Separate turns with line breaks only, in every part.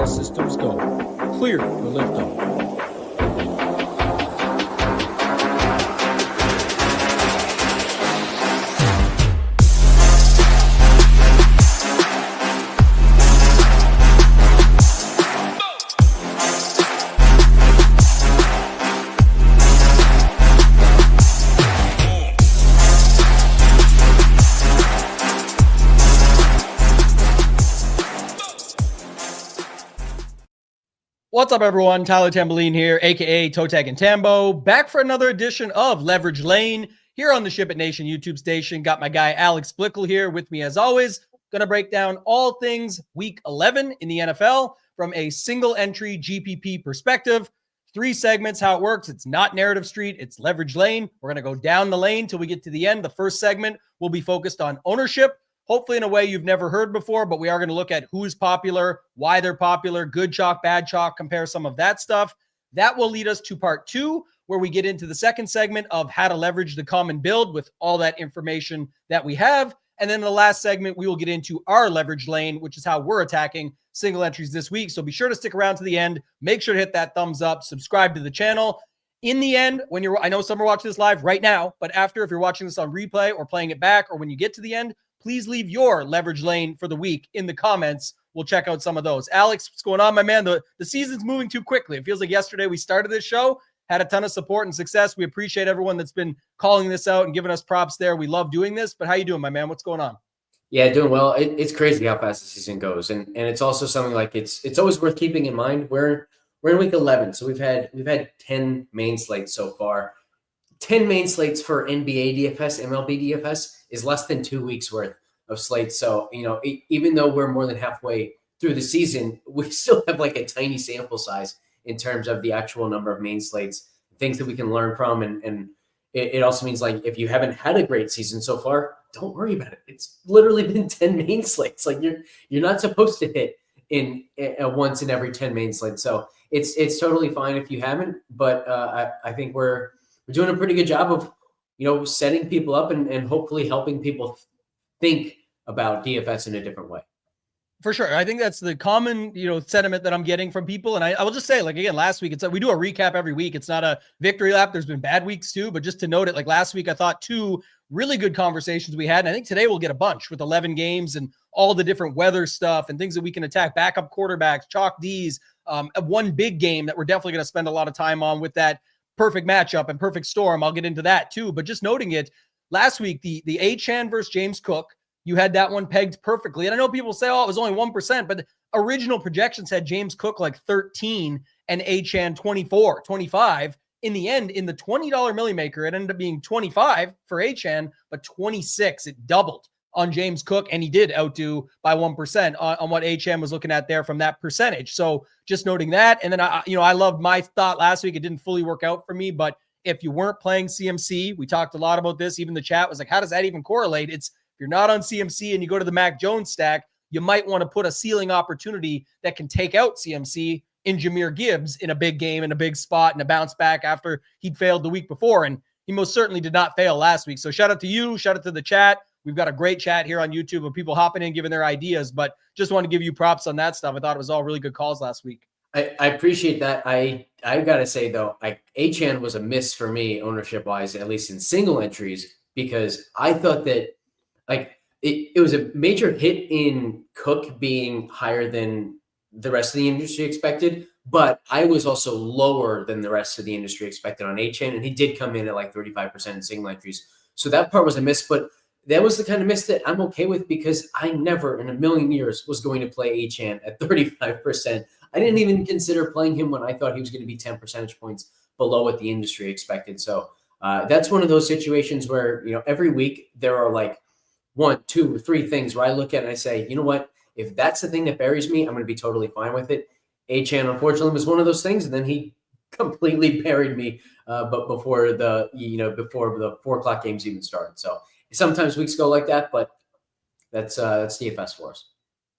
All systems go. Clear for liftoff. What's up, everyone? Tyler Tamboline here, aka ToeTagginTambo, back for another edition of Leverage Lane here on the Ship It Nation YouTube station. Got my guy Alex Blickle here with me as always. Going to break down all things Week 11 in the NFL from a single entry GPP perspective. 3 segments, how it works. It's not Narrative Street, it's Leverage Lane. We're going to go down the lane till we get to the end. The first segment will be focused on ownership. Hopefully in a way you've never heard before, but we are going to look at who's popular, why they're popular, good chalk, bad chalk, compare some of that stuff. That will lead us to part 2, where we get into the second segment of how to leverage the common build with all that information that we have. And then in the last segment, we will get into our leverage lane, which is how we're attacking single entries this week. So be sure to stick around to the end. Make sure to hit that thumbs up, subscribe to the channel. In the end, I know some are watching this live right now, but after, if you're watching this on replay or playing it back, or when you get to the end, please leave your leverage lane for the week in the comments. We'll check out some of those. Alex, what's going on, my man? The season's moving too quickly. It feels like yesterday we started this show, had a ton of support and success. We appreciate everyone that's been calling this out and giving us props there. We love doing this, but how you doing, my man? What's going on?
Yeah, doing well. It's crazy how fast the season goes. And it's also something like it's always worth keeping in mind. We're in week 11, so we've had 10 main slates so far. 10 main slates for NBA DFS, MLB DFS is less than 2 weeks worth of slates. So, even though we're more than halfway through the season, we still have like a tiny sample size in terms of the actual number of main slates, things that we can learn from. And it also means, like, if you haven't had a great season so far, don't worry about it. It's literally been 10 main slates. Like, you're not supposed to hit in once in every 10 main slates. So it's totally fine if you haven't, but I think we're doing a pretty good job of, setting people up and hopefully helping people think about DFS in a different way.
For sure. I think that's the common, sentiment that I'm getting from people. And I will just say, like, again, last week, we do a recap every week. It's not a victory lap. There's been bad weeks too, but just to note it, like last week, I thought 2 really good conversations we had. And I think today we'll get a bunch with 11 games and all the different weather stuff and things that we can attack, backup quarterbacks, chalk Ds, one big game that we're definitely going to spend a lot of time on with that perfect matchup and perfect storm. I'll get into that too, but just noting it, last week, the Achane versus James Cook, you had that one pegged perfectly. And I know people say, oh, it was only 1%, but the original projections had James Cook like 13 and Achane 24, 25. In the end, in the $20 Millie Maker, it ended up being 25 for Achane, but 26. It doubled on James Cook, and he did outdo by 1% on what Achane was looking at there from that percentage. So just noting that. And then, I loved my thought last week. It didn't fully work out for me, but if you weren't playing CMC, we talked a lot about this. Even the chat was like, how does that even correlate? If you're not on CMC and you go to the Mac Jones stack, you might want to put a ceiling opportunity that can take out CMC in Jahmyr Gibbs in a big game, in a big spot, and a bounce back after he'd failed the week before. And he most certainly did not fail last week. So shout out to you. Shout out to the chat. We've got a great chat here on YouTube of people hopping in, giving their ideas, but just want to give you props on that stuff. I thought it was all really good calls last week.
I appreciate that. I got to say, though, Achane was a miss for me ownership-wise, at least in single entries, because I thought that it was a major hit in Cook being higher than the rest of the industry expected, but I was also lower than the rest of the industry expected on Achane, and he did come in at like 35% in single entries. So that part was a miss, but that was the kind of miss that I'm okay with because I never in a million years was going to play Achane at 35%. I didn't even consider playing him when I thought he was going to be 10 percentage points below what the industry expected. So that's one of those situations where, every week there are like 1, 2, or 3 things where I look at it and I say, you know what, if that's the thing that buries me, I'm going to be totally fine with it. Achane, unfortunately, was one of those things. And then he completely buried me, but before the 4:00 games even started. So sometimes weeks go like that, but that's DFS for us.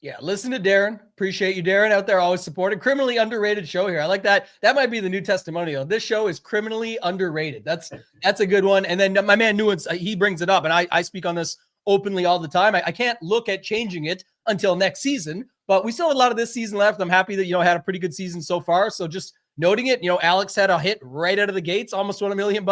Yeah, listen to Darren. Appreciate you, Darren, out there always supporting. Criminally underrated show here. I like that. That might be the new testimonial. This show is criminally underrated. That's a good one. And then my man Nuance, he brings it up, and I speak on this openly all the time. I can't look at changing it until next season, but we still have a lot of this season left. I'm happy that, had a pretty good season so far. So just noting it, Alex had a hit right out of the gates, almost won $1 million.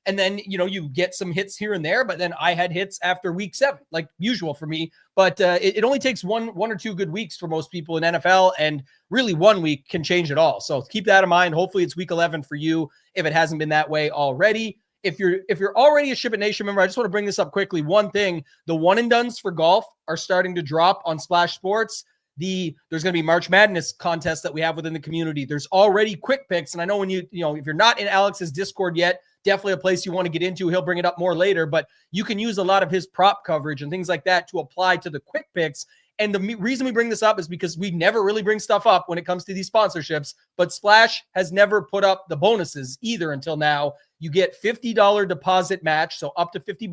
And then, you get some hits here and there, but then I had hits after week 7, like usual for me. But it only takes one or two good weeks for most people in NFL, and really 1 week can change it all. So keep that in mind. Hopefully it's week 11 for you if it hasn't been that way already. If you're already a Ship It Nation member, I just want to bring this up quickly. One thing, the one and dones for golf are starting to drop on Splash Sports. There's going to be March Madness contests that we have within the community. There's already quick picks. And I know when if you're not in Alex's Discord yet, definitely a place you want to get into. He'll bring it up more later, but you can use a lot of his prop coverage and things like that to apply to the quick picks. And the reason we bring this up is because we never really bring stuff up when it comes to these sponsorships, but Splash has never put up the bonuses either until now. You get $50 deposit match, so up to $50,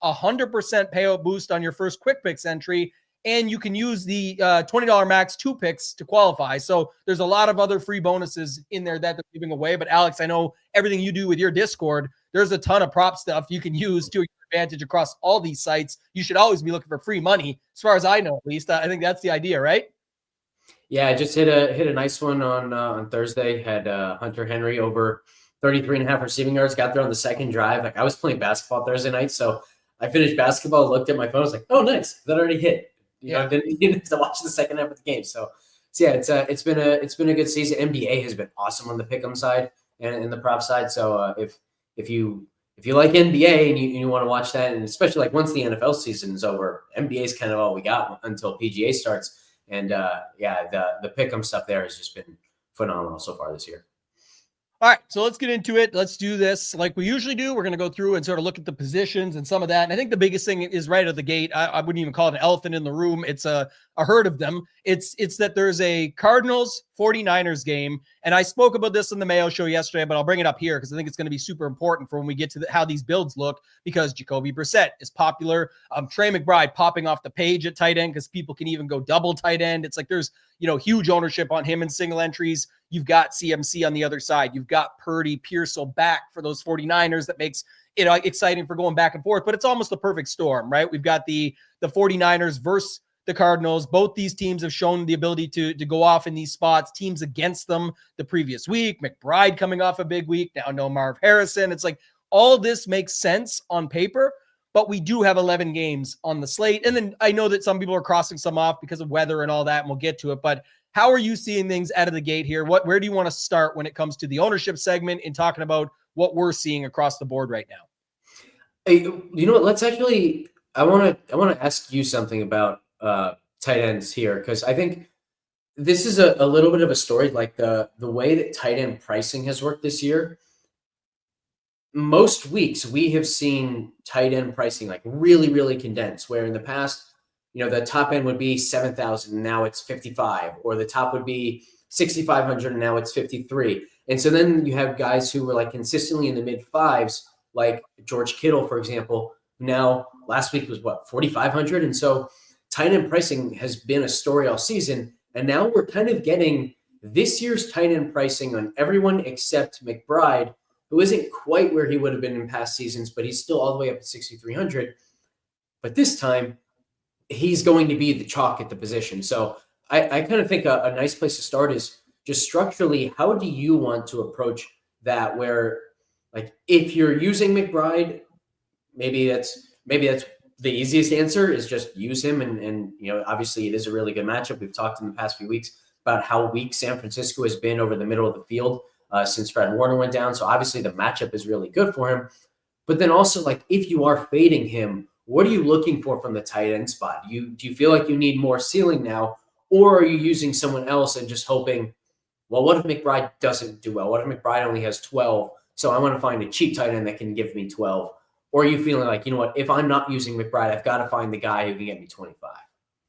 100% payout boost on your first quick picks entry, and you can use the $20 max 2 picks to qualify. So there's a lot of other free bonuses in there that they're giving away. But Alex, I know everything you do with your Discord, there's a ton of prop stuff you can use to your advantage across all these sites. You should always be looking for free money, as far as I know, at least. I think that's the idea, right?
Yeah, I just hit a nice one on Thursday. Had Hunter Henry over 33.5 receiving yards. Got there on the second drive. Like, I was playing basketball Thursday night, so I finished basketball, looked at my phone, I was like, oh, nice, that already hit. I didn't have to watch the second half of the game. So yeah, it's been a good season. NBA has been awesome on the pick'em side and the prop side. So if you like NBA and you want to watch that, and especially like once the NFL season is over, NBA is kind of all we got until PGA starts. And the pick'em stuff there has just been phenomenal so far this year.
All right, so let's get into it. Let's do this like we usually do. We're going to go through and sort of look at the positions and some of that. And I think the biggest thing is right at the gate. I wouldn't even call it an elephant in the room. It's a herd of them. It's that there's a Cardinals 49ers game. And I spoke about this in the Mayo show yesterday, but I'll bring it up here because I think it's going to be super important for when we get to how these builds look, because Jacoby Brissett is popular. Trey McBride popping off the page at tight end because people can even go double tight end. It's like there's huge ownership on him in single entries. You've got CMC on the other side. You've got Purdy, Pearsall back for those 49ers. That makes it exciting for going back and forth, but it's almost the perfect storm, right? We've got the 49ers versus the Cardinals. Both these teams have shown the ability to go off in these spots. Teams against them the previous week. McBride coming off a big week. Now no Marv Harrison. It's like all this makes sense on paper, but we do have 11 games on the slate. And then I know that some people are crossing some off because of weather and all that, and we'll get to it, but how are you seeing things out of the gate here? Where do you want to start when it comes to the ownership segment in talking about what we're seeing across the board right now?
Hey, you know what? Let's actually, I want to ask you something about tight ends here, because I think this is a little bit of a story, like the way that tight end pricing has worked this year. Most weeks we have seen tight end pricing like really, really condensed, where in the past, the top end would be 7,000 and now it's 55, or the top would be 6,500 and now it's 53. And so then you have guys who were like consistently in the mid fives, like George Kittle, for example. Now last week was 4,500. And so tight end pricing has been a story all season. And now we're kind of getting this year's tight end pricing on everyone except McBride, who isn't quite where he would have been in past seasons, but he's still all the way up at 6,300. But this time, he's going to be the chalk at the position. So I kind of think a nice place to start is just structurally, how do you want to approach that, where like if you're using McBride, maybe that's the easiest answer is just use him. And obviously it is a really good matchup. We've talked in the past few weeks about how weak San Francisco has been over the middle of the field since Fred Warner went down. So obviously the matchup is really good for him. But then also, like, if you are fading him, what are you looking for from the tight end spot? Do you feel like you need more ceiling now, or are you using someone else and just hoping, well, what if McBride doesn't do well? What if McBride only has 12? So I want to find a cheap tight end that can give me 12. Or are you feeling like, if I'm not using McBride, I've got to find the guy who can get me 25?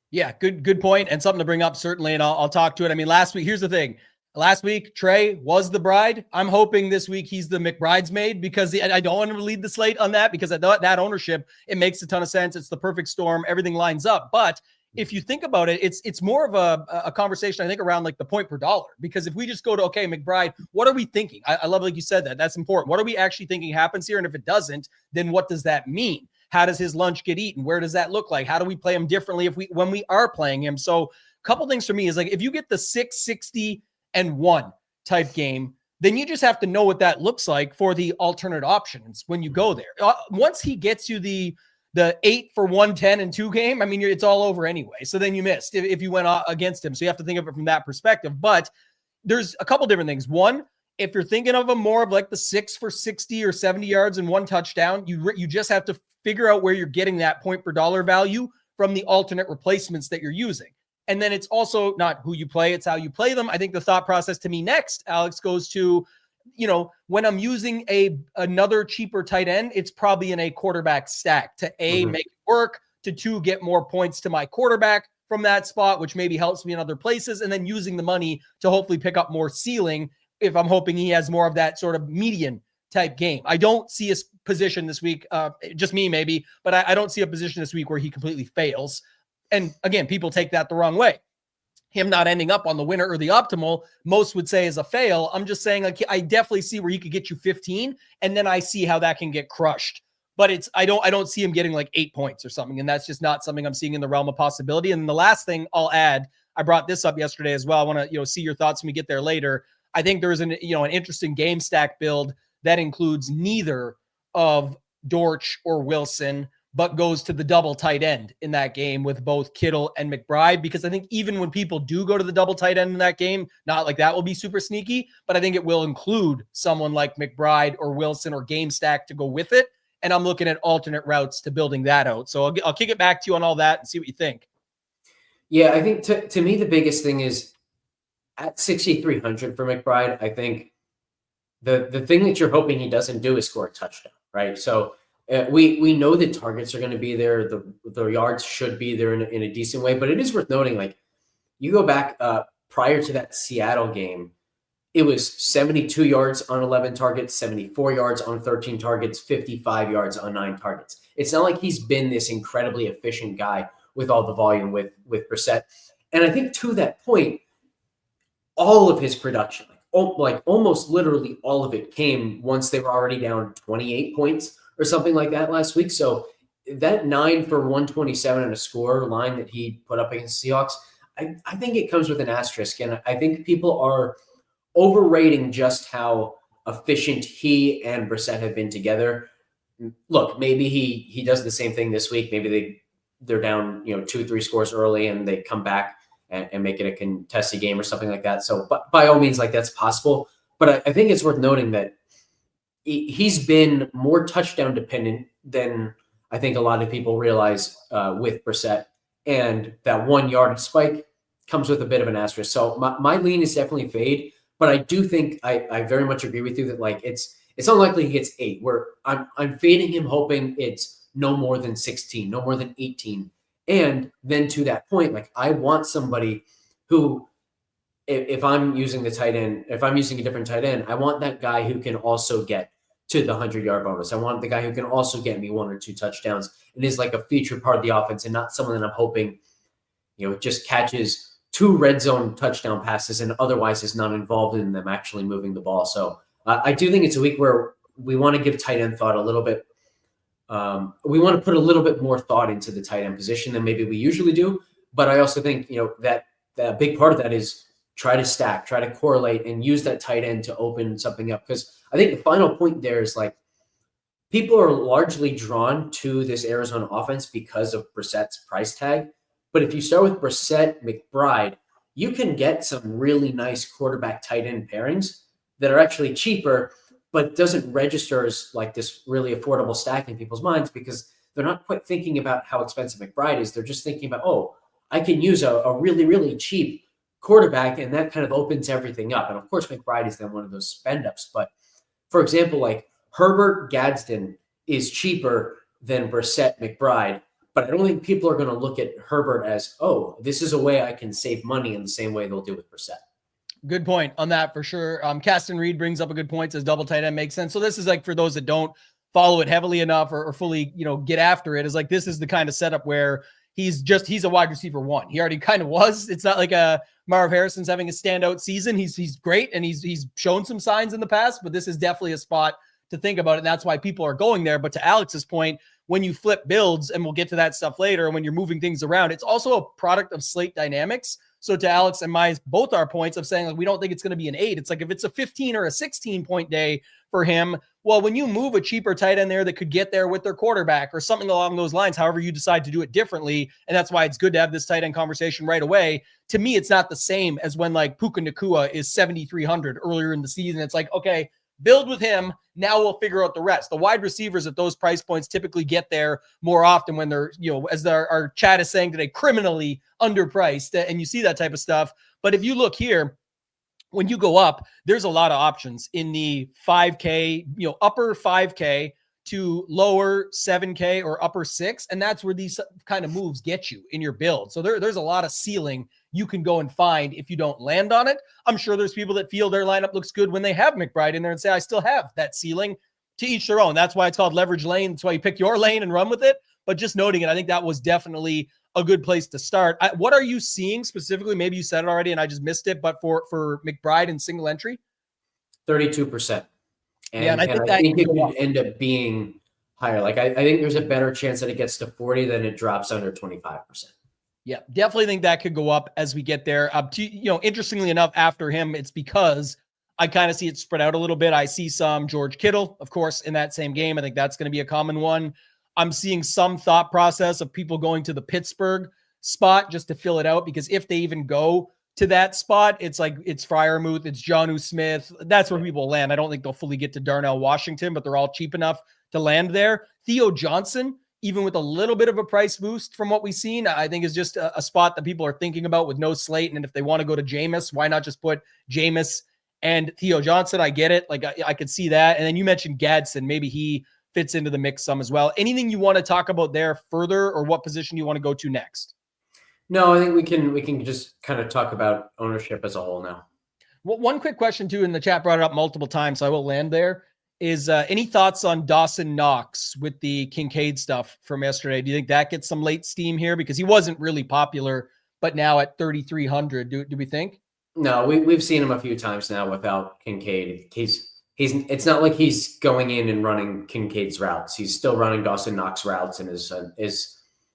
Yeah, good point, and something to bring up, certainly, and I'll talk to it. I mean, last week, here's the thing. Last week, Trey was the bride. I'm hoping this week he's the McBridesmaid, because I don't want to lead the slate on that, because that ownership, it makes a ton of sense. It's the perfect storm. Everything lines up. But if you think about it, it's more of a conversation, I think, around like the point per dollar. Because if we just go to, okay, McBride, what are we thinking? I love, like you said, that's important. What are we actually thinking happens here? And if it doesn't, then what does that mean? How does his lunch get eaten? Where does that look like? How do we play him differently when we are playing him? So a couple things for me is like, if you get the 660-1 type game, then you just have to know what that looks like for the alternate options when you go there. Once he gets you the 8 for 110-2 game, I mean, it's all over anyway. So then you missed if you went against him. So you have to think of it from that perspective. But there's a couple different things. One, if you're thinking of him more of like the 6 for 60 or 70 yards and 1 touchdown, you just have to figure out where you're getting that point per dollar value from the alternate replacements that you're using. And then it's also not who you play, it's how you play them. I think the thought process to me next, Alex, goes to, when I'm using another cheaper tight end, it's probably in a quarterback stack to make it work, to 2, get more points to my quarterback from that spot, which maybe helps me in other places, and then using the money to hopefully pick up more ceiling if I'm hoping he has more of that sort of median type game. I don't see a position this week, just me maybe, but I don't see a position this week where he completely fails. And again, people take that the wrong way. Him not ending up on the winner or the optimal, most would say is a fail. I'm just saying, like, I definitely see where he could get you 15, and then I see how that can get crushed. But I don't see him getting like 8 points or something, and that's just not something I'm seeing in the realm of possibility. And the last thing I'll add, I brought this up yesterday as well. I want to see your thoughts when we get there later. I think there's an interesting game stack build that includes neither of Dortch or Wilson, but goes to the double tight end in that game with both Kittle and McBride, because I think even when people do go to the double tight end in that game, not like that will be super sneaky, but I think it will include someone like McBride or Wilson or game stack to go with it. And I'm looking at alternate routes to building that out. So I'll kick it back to you on all that and see what you think.
Yeah, I think to me, the biggest thing is at 6,300 for McBride, I think the thing that you're hoping he doesn't do is score a touchdown, right? So we know the targets are going to be there. The yards should be there in a decent way, but it is worth noting, like, you go back prior to that Seattle game, it was 72 yards on 11 targets, 74 yards on 13 targets, 55 yards on 9 targets. It's not like he's been this incredibly efficient guy with all the volume with Brissett. And I think to that point, all of his production, like almost literally all of it, came once they were already down 28 points or something like that last week. So that 9 for 127 and a score line that he put up against the Seahawks, I think it comes with an asterisk. And I think people are overrating just how efficient he and Brissett have been together. Look, maybe he does the same thing this week. Maybe they're down 2-3 scores early and they come back and make it a contested game or something like that. So by all means, like, that's possible. But I think it's worth noting that he's been more touchdown dependent than I think a lot of people realize with Brissett. And that 1 yard spike comes with a bit of an asterisk. So my lean is definitely fade. But I do think I very much agree with you that, like, it's unlikely he gets 8. Where I'm fading him, hoping it's no more than 16, no more than 18. And then to that point, like, I want somebody who, if I'm using the tight end, if I'm using a different tight end, I want that guy who can also get to the 100-yard bonus. I want the guy who can also get me 1 or 2 touchdowns and is like a featured part of the offense, and not someone that I'm hoping, just catches 2 red zone touchdown passes and otherwise is not involved in them actually moving the ball. So I do think it's a week where we want to give tight end thought a little bit. We want to put a little bit more thought into the tight end position than maybe we usually do. But I also think, that a big part of that is try to stack, try to correlate, and use that tight end to open something up. Because I think the final point there is, like, people are largely drawn to this Arizona offense because of Brissett's price tag. But if you start with Brissett, McBride, you can get some really nice quarterback tight end pairings that are actually cheaper, but doesn't register as like this really affordable stack in people's minds because they're not quite thinking about how expensive McBride is. They're just thinking about, oh, I can use a really, really cheap quarterback, and that kind of opens everything up. And of course, McBride is then one of those spend ups. But for example, like Herbert Gadsden is cheaper than Brissett McBride. But I don't think people are going to look at Herbert as, oh, this is a way I can save money in the same way they'll do with Brissett.
Good point on that for sure. Caston Reed brings up a good point, says double tight end makes sense. So this is like, for those that don't follow it heavily enough or fully, get after it, is like, this is the kind of setup where he's a wide receiver 1. He already kind of was. It's not like Marv Harrison's having a standout season. He's great. And he's shown some signs in the past, but this is definitely a spot to think about it. And that's why people are going there. But to Alex's point, when you flip builds, and we'll get to that stuff later, when you're moving things around, it's also a product of slate dynamics. So to Alex and both our points of saying, like, we don't think it's going to be an 8. It's like, if it's a 15 or a 16 point day for him, well, when you move a cheaper tight end there that could get there with their quarterback or something along those lines, however you decide to do it differently, and that's why it's good to have this tight end conversation right away. To me, it's not the same as when like Puka Nacua is 7,300 earlier in the season. It's like, okay, build with him. Now we'll figure out the rest. The wide receivers at those price points typically get there more often when they're, as our chat is saying today, criminally underpriced, and you see that type of stuff. But if you look here, when you go up, there's a lot of options in the 5K, upper 5K to lower 7K or upper 6. And that's where these kind of moves get you in your build. So there's a lot of ceiling you can go and find if you don't land on it. I'm sure there's people that feel their lineup looks good when they have McBride in there and say, I still have that ceiling. To each their own. That's why it's called leverage lane. That's why you pick your lane and run with it. But just noting it, I think that was definitely a good place to start. What are you seeing specifically? Maybe you said it already and I just missed it, but for McBride in single entry?
32%.
And
I think it could end up being higher. Like I think there's a better chance that it gets to 40 than it drops under 25%.
Yeah, definitely think that could go up as we get there. Interestingly enough, after him, it's because I kind of see it spread out a little bit. I see some George Kittle, of course, in that same game. I think that's going to be a common one. I'm seeing some thought process of people going to the Pittsburgh spot just to fill it out, because if they even go to that spot, it's like it's Freiermuth, it's Jonnu Smith. That's where people land. I don't think they'll fully get to Darnell Washington, but they're all cheap enough to land there. Theo Johnson, even with a little bit of a price boost from what we've seen, I think is just a spot that people are thinking about with no slate. And if they want to go to Jameis, why not just put Jameis and Theo Johnson? I get it. Like I could see that. And then you mentioned Gadsden. Maybe he fits into the mix some as well. Anything you want to talk about there further, or what position you want to go to next?
No, I think we can just kind of talk about ownership as a whole now.
Well, one quick question too, in the chat brought it up multiple times, so I will land there. Is any thoughts on Dawson Knox with the Kincaid stuff from yesterday? Do you think that gets some late steam here? Because he wasn't really popular, but now at 3,300, do we think?
No, we've seen him a few times now without Kincaid. It's not like he's going in and running Kincaid's routes. He's still running Dawson Knox routes and is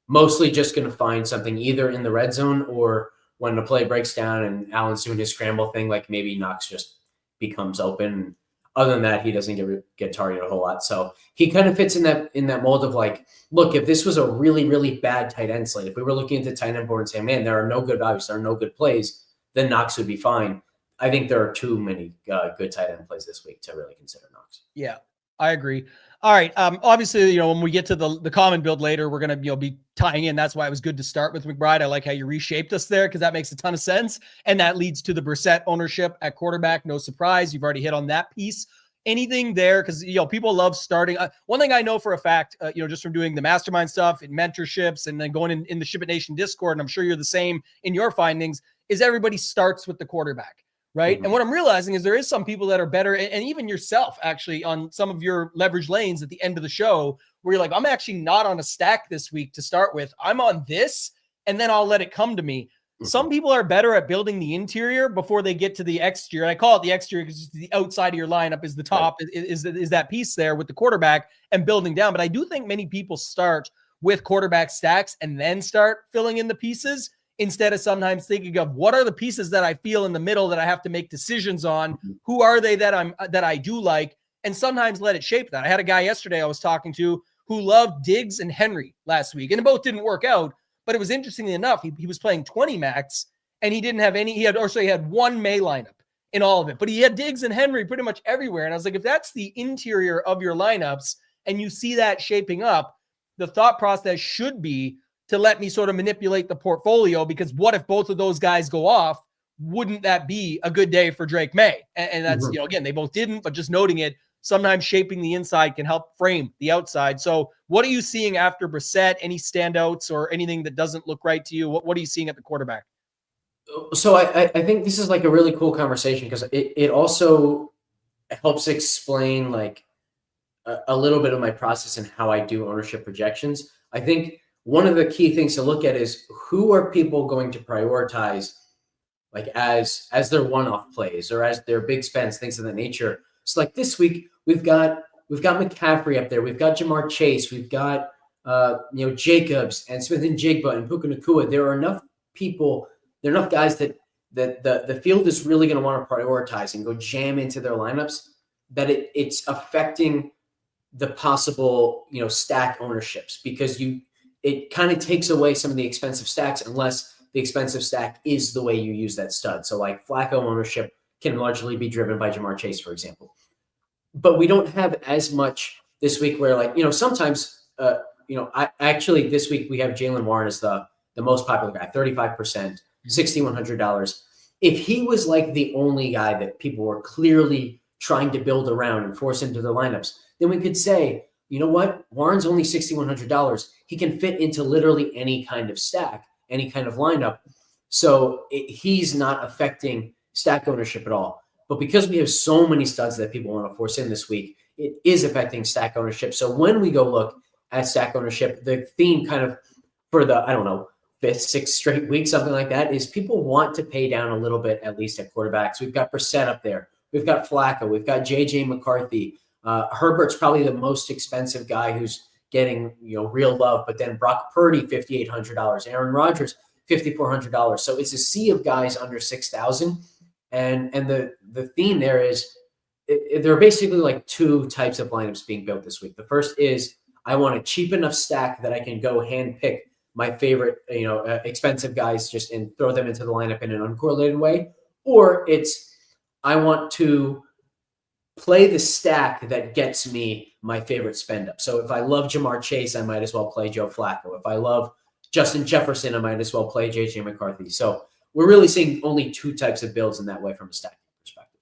mostly just going to find something either in the red zone or when the play breaks down and Allen's doing his scramble thing, like maybe Knox just becomes open. Other than that, he doesn't get targeted a whole lot. So he kind of fits in that mold of like, look, if this was a really, really bad tight end slate, if we were looking at the tight end board and saying, man, there are no good values, there are no good plays, then Knox would be fine. I think there are too many good tight end plays this week to really consider Knox.
Yeah, I agree. All right. Obviously, when we get to the common build later, we're going to be tying in. That's why it was good to start with McBride. I like how you reshaped us there, because that makes a ton of sense. And that leads to the Brissett ownership at quarterback. No surprise. You've already hit on that piece. Anything there? Because, people love starting. One thing I know for a fact, just from doing the mastermind stuff and mentorships and then going in the Ship It Nation Discord, and I'm sure you're the same in your findings, is everybody starts with the quarterback. Right. Mm-hmm. And what I'm realizing is there is some people that are better, and even yourself actually on some of your leverage lanes at the end of the show, where you're like, I'm actually not on a stack this week to start with. I'm on this, and then I'll let it come to me. Mm-hmm. Some people are better at building the interior before they get to the exterior. And I call it the exterior because the outside of your lineup is the top, right. is that piece there with the quarterback and building down. But I do think many people start with quarterback stacks and then start filling in the pieces, instead of sometimes thinking of what are the pieces that I feel in the middle that I have to make decisions on. Who are they that I do like, and sometimes let it shape that. I had a guy yesterday I was talking to who loved Diggs and Henry last week, and it both didn't work out, but it was interestingly enough, he was playing 20 max and he didn't have any, he had one May lineup in all of it, but he had Diggs and Henry pretty much everywhere. And I was like, if that's the interior of your lineups and you see that shaping up, the thought process should be to let me sort of manipulate the portfolio, because what if both of those guys go off? Wouldn't that be a good day for Drake May? And that's, again, they both didn't, but just noting it, sometimes shaping the inside can help frame the outside. So what are you seeing after Brissett? Any standouts or anything that doesn't look right to you? What are you seeing at the quarterback?
So I think this is like a really cool conversation, because it also helps explain like a little bit of my process and how I do ownership projections. I think one of the key things to look at is who are people going to prioritize, like as their one-off plays or as their big spends, things of that nature. So like this week, we've got McCaffrey up there. We've got Jamar Chase. We've got Jacobs and Smith and Jigba and Puka Nacua, there are enough people, there are enough guys that the field is really going to want to prioritize and go jam into their lineups, that it's affecting the possible, stack ownerships, because it kind of takes away some of the expensive stacks unless the expensive stack is the way you use that stud. So like Flacco ownership can largely be driven by Jamar Chase, for example. But we don't have as much this week where sometimes, this week we have Jaylen Warren as the most popular guy, 35%, $6,100. If he was like the only guy that people were clearly trying to build around and force into their lineups, then we could say, you know what? Warren's only $6,100. He can fit into literally any kind of stack, any kind of lineup. So he's not affecting stack ownership at all. But because we have so many studs that people want to force in this week, it is affecting stack ownership. So when we go look at stack ownership, the theme kind of for the, fifth, sixth straight week, something like that, is people want to pay down a little bit, at least at quarterbacks. We've got Brissett up there. We've got Flacco. We've got JJ McCarthy. Herbert's probably the most expensive guy who's getting real love. But then Brock Purdy, $5,800. Aaron Rodgers, $5,400. So it's a sea of guys under 6,000. And the theme there is there are basically like two types of lineups being built this week. The first is I want a cheap enough stack that I can go hand pick my favorite, expensive guys just and throw them into the lineup in an uncorrelated way. Or it's I want to play the stack that gets me my favorite spend up. So if I love Jamar Chase, I might as well play Joe Flacco. If I love Justin Jefferson, I might as well play JJ McCarthy. So we're really seeing only two types of builds in that way from a stacking perspective.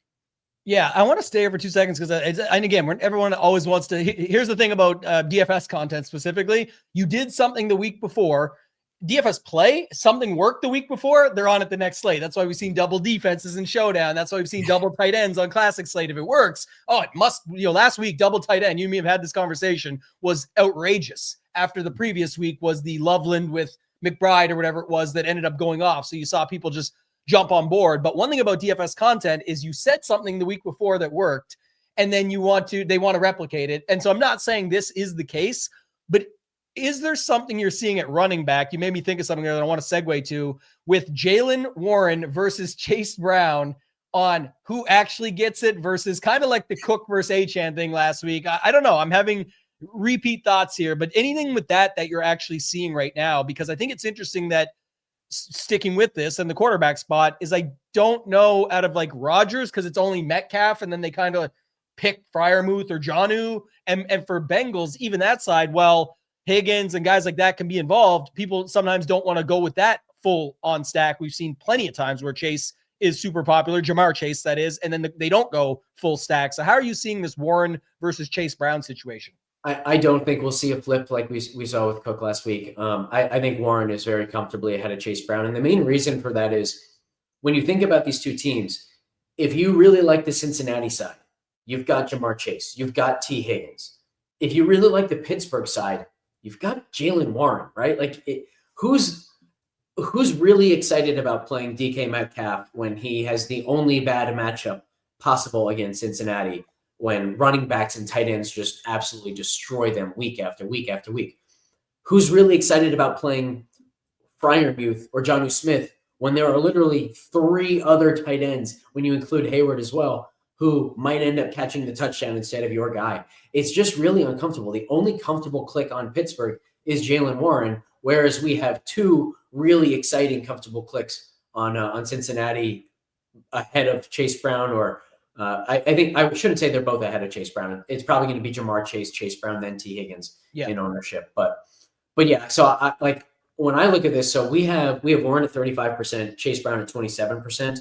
Yeah, I want to stay here for 2 seconds because, and again, everyone always wants to. Here's the thing about DFS content specifically. You did something the week before. DFS play, something worked the week before, they're on it the next slate. That's why we've seen double defenses in Showdown. That's why we've seen double tight ends on Classic Slate. If it works, it must, last week, double tight end, you and me have had this conversation, was outrageous. After the previous week was the Loveland with McBride or whatever it was that ended up going off. So you saw people just jump on board. But one thing about DFS content is you said something the week before that worked, and then they want to replicate it. And so I'm not saying this is the case, but is there something you're seeing at running back? You made me think of something that I want to segue to with Jaylen Warren versus Chase Brown on who actually gets it versus kind of like the Cook versus Achane thing last week. I don't know. I'm having repeat thoughts here, but anything with that you're actually seeing right now, because I think it's interesting that sticking with this and the quarterback spot is I don't know out of like Rodgers, because it's only Metcalf and then they kind of pick Freiermuth or Jonnu, and for Bengals, even that side, well, Higgins and guys like that can be involved. People sometimes don't want to go with that full on stack. We've seen plenty of times where Chase is super popular, Jamar Chase, that is, and then they don't go full stack. So how are you seeing this Warren versus Chase Brown situation?
I don't think we'll see a flip like we saw with Cook last week. I think Warren is very comfortably ahead of Chase Brown. And the main reason for that is when you think about these two teams, if you really like the Cincinnati side, you've got Jamar Chase, you've got T. Higgins. If you really like the Pittsburgh side, you've got Jaylen Warren, right? Like who's really excited about playing DK Metcalf when he has the only bad matchup possible against Cincinnati, when running backs and tight ends just absolutely destroy them week after week after week? Who's really excited about playing Freiermuth or Jonnu Smith when there are literally three other tight ends, when you include Hayward as well, who might end up catching the touchdown instead of your guy? It's just really uncomfortable. The only comfortable click on Pittsburgh is Jaylen Warren, whereas we have two really exciting, comfortable clicks on Cincinnati ahead of Chase Brown, or I think I shouldn't say they're both ahead of Chase Brown. It's probably going to be Jamar Chase, Chase Brown, then T. Higgins in ownership. But yeah, so I like when I look at this, so we have Warren at 35%, Chase Brown at 27%.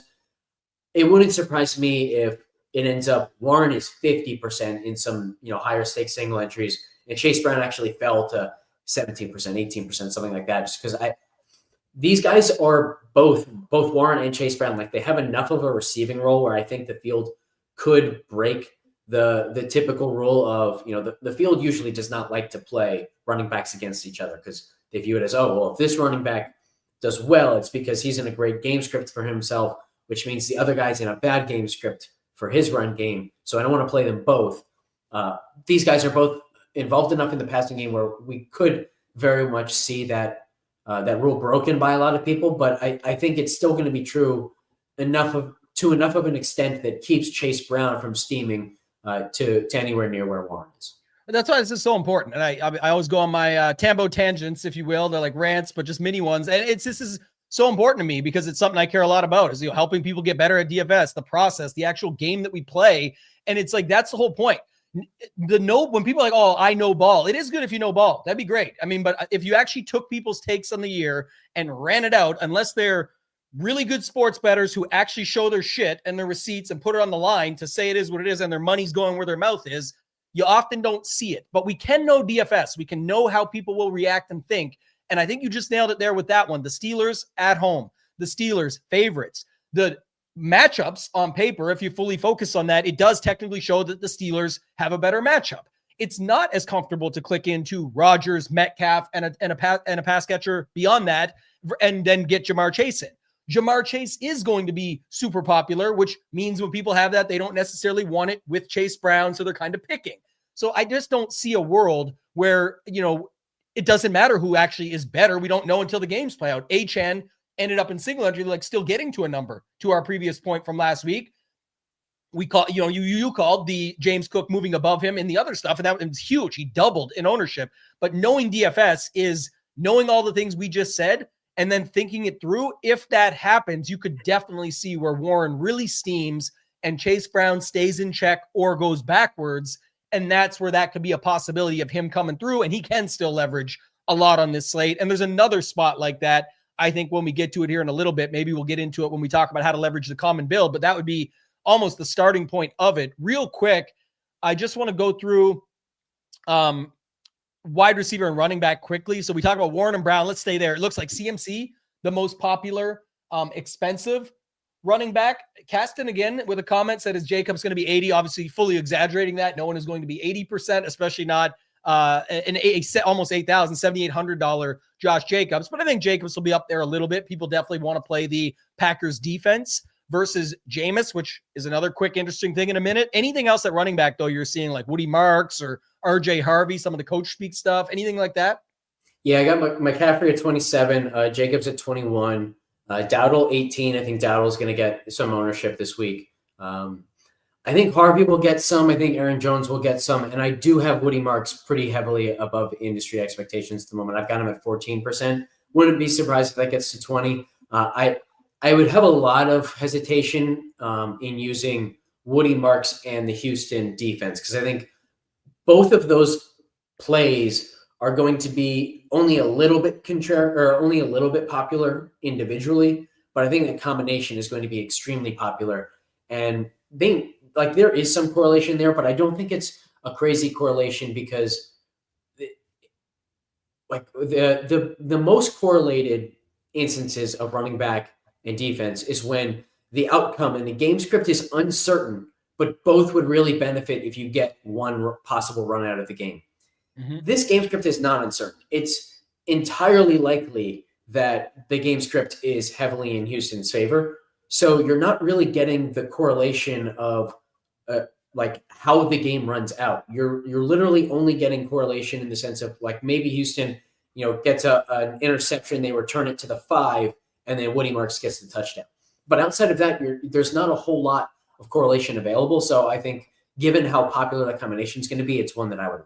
It wouldn't surprise me if it ends up Warren is 50% in some higher stakes single entries, and Chase Brown actually fell to 17%, 18%, something like that. Just because these guys are both Warren and Chase Brown, like they have enough of a receiving role where I think the field could break the typical rule of the field usually does not like to play running backs against each other because they view it as, oh well, if this running back does well, it's because he's in a great game script for himself, which means the other guy's in a bad game script for his run game. So I don't want to play them both. These guys are both involved enough in the passing game where we could very much see that that rule broken by a lot of people. But I think it's still going to be true to enough of an extent that keeps Chase Brown from steaming to anywhere near where Warren is.
That's why this is so important. And I always go on my Tambo tangents, if you will. They're like rants, but just mini ones. And this is so important to me because it's something I care a lot about, is helping people get better at DFS, the process, the actual game that we play. And it's like, that's the whole point. When people are like, oh, I know ball, it is good if you know ball. That'd be great. I mean, but if you actually took people's takes on the year and ran it out, unless they're really good sports bettors who actually show their shit and their receipts and put it on the line to say it is what it is and their money's going where their mouth is, you often don't see it. But we can know DFS. We can know how people will react and think. And I think you just nailed it there with that one. The Steelers at home, the Steelers favorites, the matchups on paper, if you fully focus on that, it does technically show that the Steelers have a better matchup. It's not as comfortable to click into Rodgers, Metcalf, and a pass catcher beyond that, and then get Jamar Chase in. Jamar Chase is going to be super popular, which means when people have that, they don't necessarily want it with Chase Brown, so they're kind of picking. So I just don't see a world where, it doesn't matter who actually is better. We don't know until the games play out. Achane ended up in single entry, like still getting to a number, to our previous point from last week. We call, you called the James Cook moving above him in the other stuff, and that was huge. He doubled in ownership. But knowing DFS is knowing all the things we just said and then thinking it through. If that happens, you could definitely see where Warren really steams and Chase Brown stays in check or goes backwards. And that's where that could be a possibility of him coming through, and he can still leverage a lot on this slate. And there's another spot like that. I think when we get to it here in a little bit, maybe we'll get into it when we talk about how to leverage the common build, but that would be almost the starting point of it. Real quick, I just want to go through wide receiver and running back quickly. So we talk about Warren and Brown. Let's stay there. It looks like CMC, the most popular, expensive running back. Caston again with a comment said, is Jacobs going to be 80? Obviously fully exaggerating that. No one is going to be 80%, especially not almost $8,000, $7,800 Josh Jacobs. But I think Jacobs will be up there a little bit. People definitely want to play the Packers defense versus Jameis, which is another quick, interesting thing in a minute. Anything else at running back, though, you're seeing like Woody Marks or RJ Harvey, some of the coach speak stuff, anything like that?
Yeah, I got McCaffrey at 27, Jacobs at 21, Dowdle 18. I think Dowdle's going to get some ownership this week. I think Harvey will get some. I think Aaron Jones will get some. And I do have Woody Marks pretty heavily above industry expectations at the moment. I've got him at 14%. Wouldn't be surprised if that gets to 20. I would have a lot of hesitation in using Woody Marks and the Houston defense, because I think both of those plays are going to be only a little bit popular individually, but I think the combination is going to be extremely popular. And there is some correlation there, but I don't think it's a crazy correlation, because the most correlated instances of running back and defense is when the outcome and the game script is uncertain, but both would really benefit if you get one possible run out of the game. Mm-hmm. This game script is not uncertain. It's entirely likely that the game script is heavily in Houston's favor. So you're not really getting the correlation of how the game runs out. You're literally only getting correlation in the sense of maybe Houston, gets an interception, they return it to the 5, and then Woody Marks gets the touchdown. But outside of that, there's not a whole lot of correlation available. So I think given how popular that combination is going to be, it's one that I would avoid.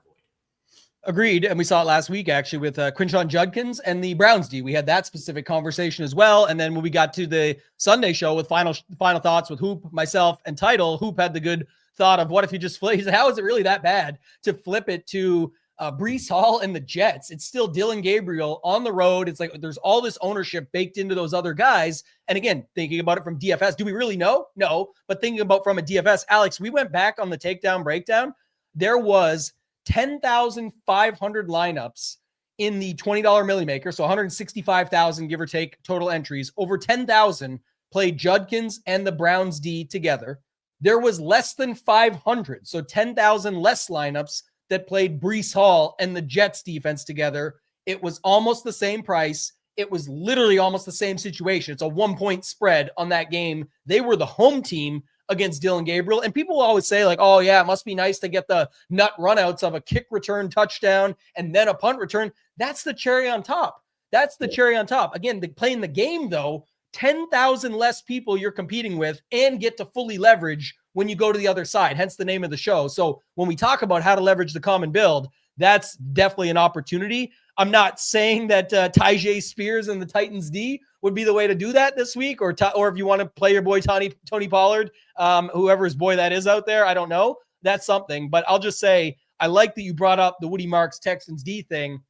Agreed. And we saw it last week, actually, with Quinshon Judkins and the Browns D. We had that specific conversation as well. And then when we got to the Sunday show with final thoughts with Hoop, myself, and Title, Hoop had the good thought of, what if you just flip? How is it really that bad to flip it to Breece Hall and the Jets? It's still Dylan Gabriel on the road. It's like there's all this ownership baked into those other guys. And again, thinking about it from DFS, do we really know? No. But thinking about from a DFS, Alex, we went back on the takedown breakdown. There was 10,500 lineups in the $20 Millie Maker. So 165,000, give or take, total entries. Over 10,000 played Judkins and the Browns D together. There was less than 500. So 10,000 less lineups that played Breece Hall and the Jets defense together. It was almost the same price. It was literally almost the same situation. It's a 1-point spread on that game. They were the home team against Dylan Gabriel. And people will always say like, oh yeah, it must be nice to get the nut runouts of a kick return touchdown and then a punt return. That's the cherry on top. That's the cherry on top. Again, playing the game though, 10,000 less people you're competing with and get to fully leverage when you go to the other side, hence the name of the show. So when we talk about how to leverage the common build, that's definitely an opportunity. I'm not saying that Tyjae Spears and the Titans D would be the way to do that this week, or if you want to play your boy Tony Pollard, whoever his boy that is out there, I don't know. That's something. But I'll just say I like that you brought up the Woody Marks Texans D thing,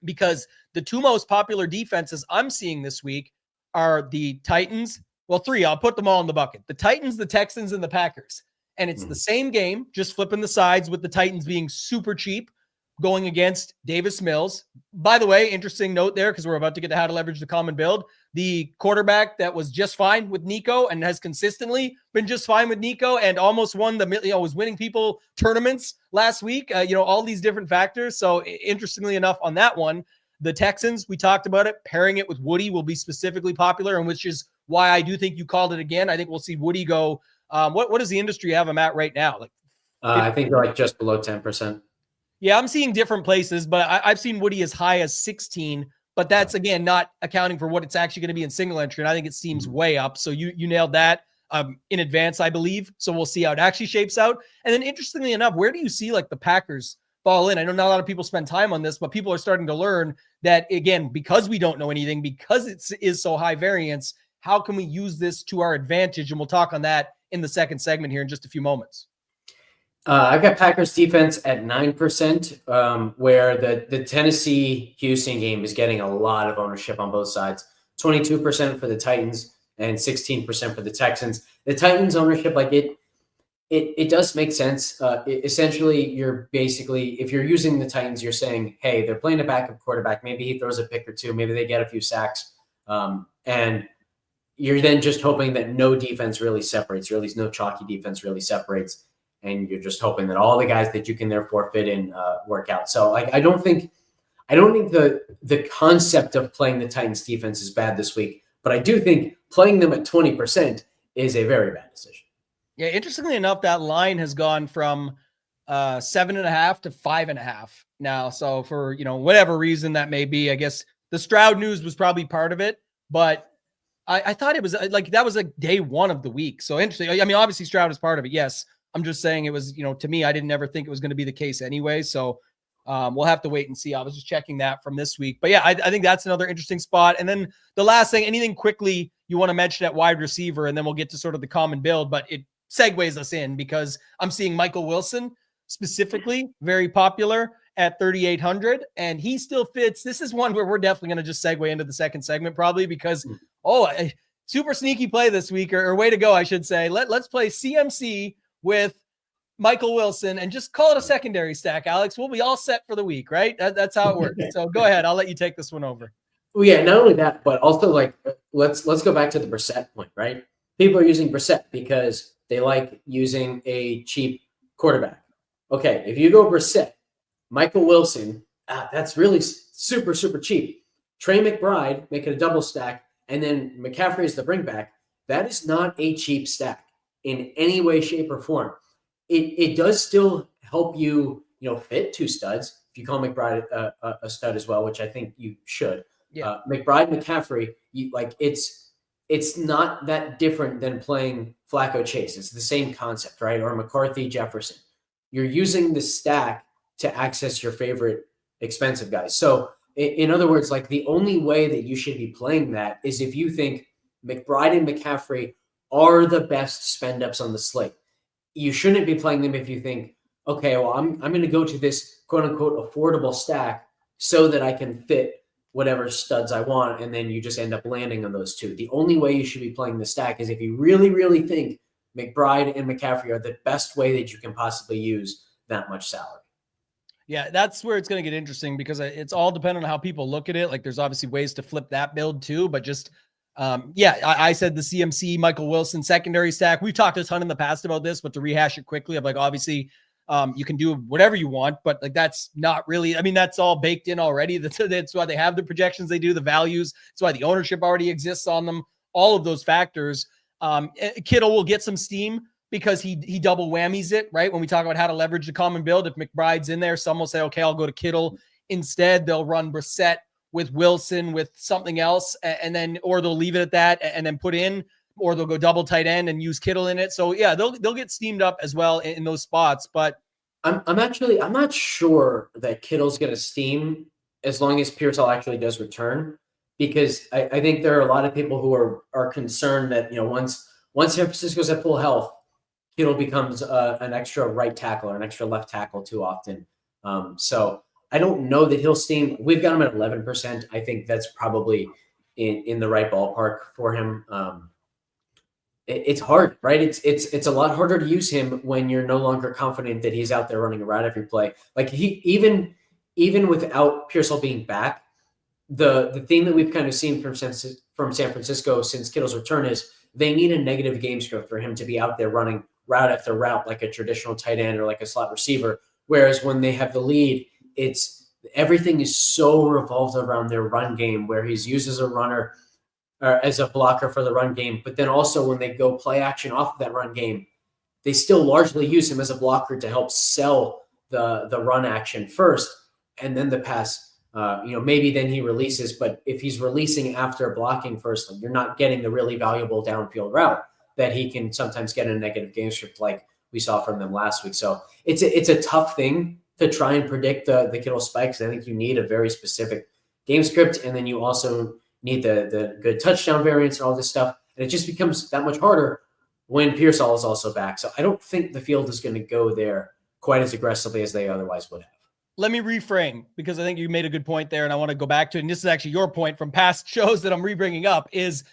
because the two most popular defenses I'm seeing this week are the Titans. Well, three. I'll put them all in the bucket. The Titans, the Texans, and the Packers. And it's the same game, just flipping the sides, with the Titans being super cheap, going against Davis Mills. By the way, interesting note there, because we're about to get to how to leverage the common build. The quarterback that was just fine with Nico and has consistently been just fine with Nico and almost won was winning people tournaments last week. All these different factors. So interestingly enough, on that one, the Texans, we talked about it, pairing it with Woody will be specifically popular, and which is why I do think you called it again. I think we'll see Woody go. What does the industry have him at right now?
I think they're like just below 10%.
Yeah, I'm seeing different places, but I've seen Woody as high as 16, but that's, again, not accounting for what it's actually going to be in single entry, and I think it seems way up. So you nailed that in advance, I believe. So we'll see how it actually shapes out. And then interestingly enough, where do you see like the Packers fall in? I know not a lot of people spend time on this, but people are starting to learn that, again, because we don't know anything, because it is so high variance, how can we use this to our advantage? And we'll talk on that in the second segment here in just a few moments.
I've got Packers defense at 9%, where the Tennessee-Houston game is getting a lot of ownership on both sides. 22% for the Titans and 16% for the Texans. The Titans ownership, it does make sense. Essentially, you're basically, if you're using the Titans, you're saying, hey, they're playing a backup quarterback. Maybe he throws a pick or two. Maybe they get a few sacks. And you're then just hoping that no defense really separates, or at least no chalky defense really separates. And you're just hoping that all the guys that you can therefore fit in work out. So I don't think the concept of playing the Titans defense is bad this week, but I do think playing them at 20% is a very bad decision.
Yeah, interestingly enough, that line has gone from 7.5 to 5.5 now. So for whatever reason that may be, I guess the Stroud news was probably part of it, but I thought it was that was like day one of the week. So interesting. I mean, obviously Stroud is part of it. Yes. I'm just saying it was, to me, I didn't ever think it was going to be the case anyway. So we'll have to wait and see. I was just checking that from this week. But yeah, I think that's another interesting spot. And then the last thing, anything quickly you want to mention at wide receiver, and then we'll get to sort of the common build, but it segues us in because I'm seeing Michael Wilson specifically very popular at 3,800, and he still fits. This is one where we're definitely going to just segue into the second segment probably because, super sneaky play this week, or way to go, I should say. Let's play CMC with Michael Wilson and just call it a secondary stack, Alex. We'll be all set for the week, right? That's how it works. So go ahead. I'll let you take this one over.
Well, yeah, not only that, but also let's go back to the Brissett point, right? People are using Brissett because they like using a cheap quarterback. Okay, if you go Brissett, Michael Wilson, that's really super, super cheap. Trey McBride, make it a double stack, and then McCaffrey is the bring back. That is not a cheap stack in any way, shape, or form. It does still help you, fit two studs. If you call McBride a stud as well, which I think you should. Yeah. McBride, McCaffrey, it's not that different than playing Flacco Chase. It's the same concept, right? Or McCarthy Jefferson. You're using the stack to access your favorite expensive guys. So in other words, the only way that you should be playing that is if you think McBride and McCaffrey are the best spend ups on the slate. You shouldn't be playing them if you think, okay, well, I'm going to go to this quote unquote affordable stack so that I can fit whatever studs I want. And then you just end up landing on those two. The only way you should be playing the stack is if you really, really think McBride and McCaffrey are the best way that you can possibly use that much salary.
Yeah, that's where it's going to get interesting because it's all dependent on how people look at it. There's obviously ways to flip that build too, but just I said the CMC Michael Wilson secondary stack. We've talked a ton in the past about this, but to rehash it quickly, obviously you can do whatever you want, but that's not really, that's all baked in already. That's why they have the projections they do, the values. That's why the ownership already exists on them, all of those factors. Kittle will get some steam because he double whammies it, right? When we talk about how to leverage the common build, if McBride's in there, some will say, okay, I'll go to Kittle instead. They'll run Brissett with Wilson with something else, and then, or they'll leave it at that and then put in, or they'll go double tight end and use Kittle in it. So yeah, they'll get steamed up as well in those spots. But
I'm not sure that Kittle's going to steam as long as Pearsall actually does return, because I think there are a lot of people who are concerned that, once San Francisco's at full health, Kittle becomes an extra right tackle or an extra left tackle too often. So I don't know that he'll steam. We've got him at 11%. I think that's probably in the right ballpark for him. It's hard, right? It's a lot harder to use him when you're no longer confident that he's out there running around every play. Like even without Pearsall being back, the thing that we've kind of seen from San Francisco since Kittle's return is they need a negative game script for him to be out there running route after route like a traditional tight end or like a slot receiver. Whereas when they have the lead, everything is so revolved around their run game, where he's used as a runner or as a blocker for the run game. But then also when they go play action off of that run game, they still largely use him as a blocker to help sell the run action first, and then the pass. Maybe then he releases, but if he's releasing after blocking first, you're not getting the really valuable downfield route that he can sometimes get in a negative game script like we saw from them last week. So it's a tough thing to try and predict the Kittle spikes. I think you need a very specific game script, and then you also need the good touchdown variants and all this stuff. And it just becomes that much harder when Pearsall is also back. So I don't think the field is going to go there quite as aggressively as they otherwise would have.
Let me reframe, because I think you made a good point there, and I want to go back to it. And this is actually your point from past shows that I'm re-bringing up, is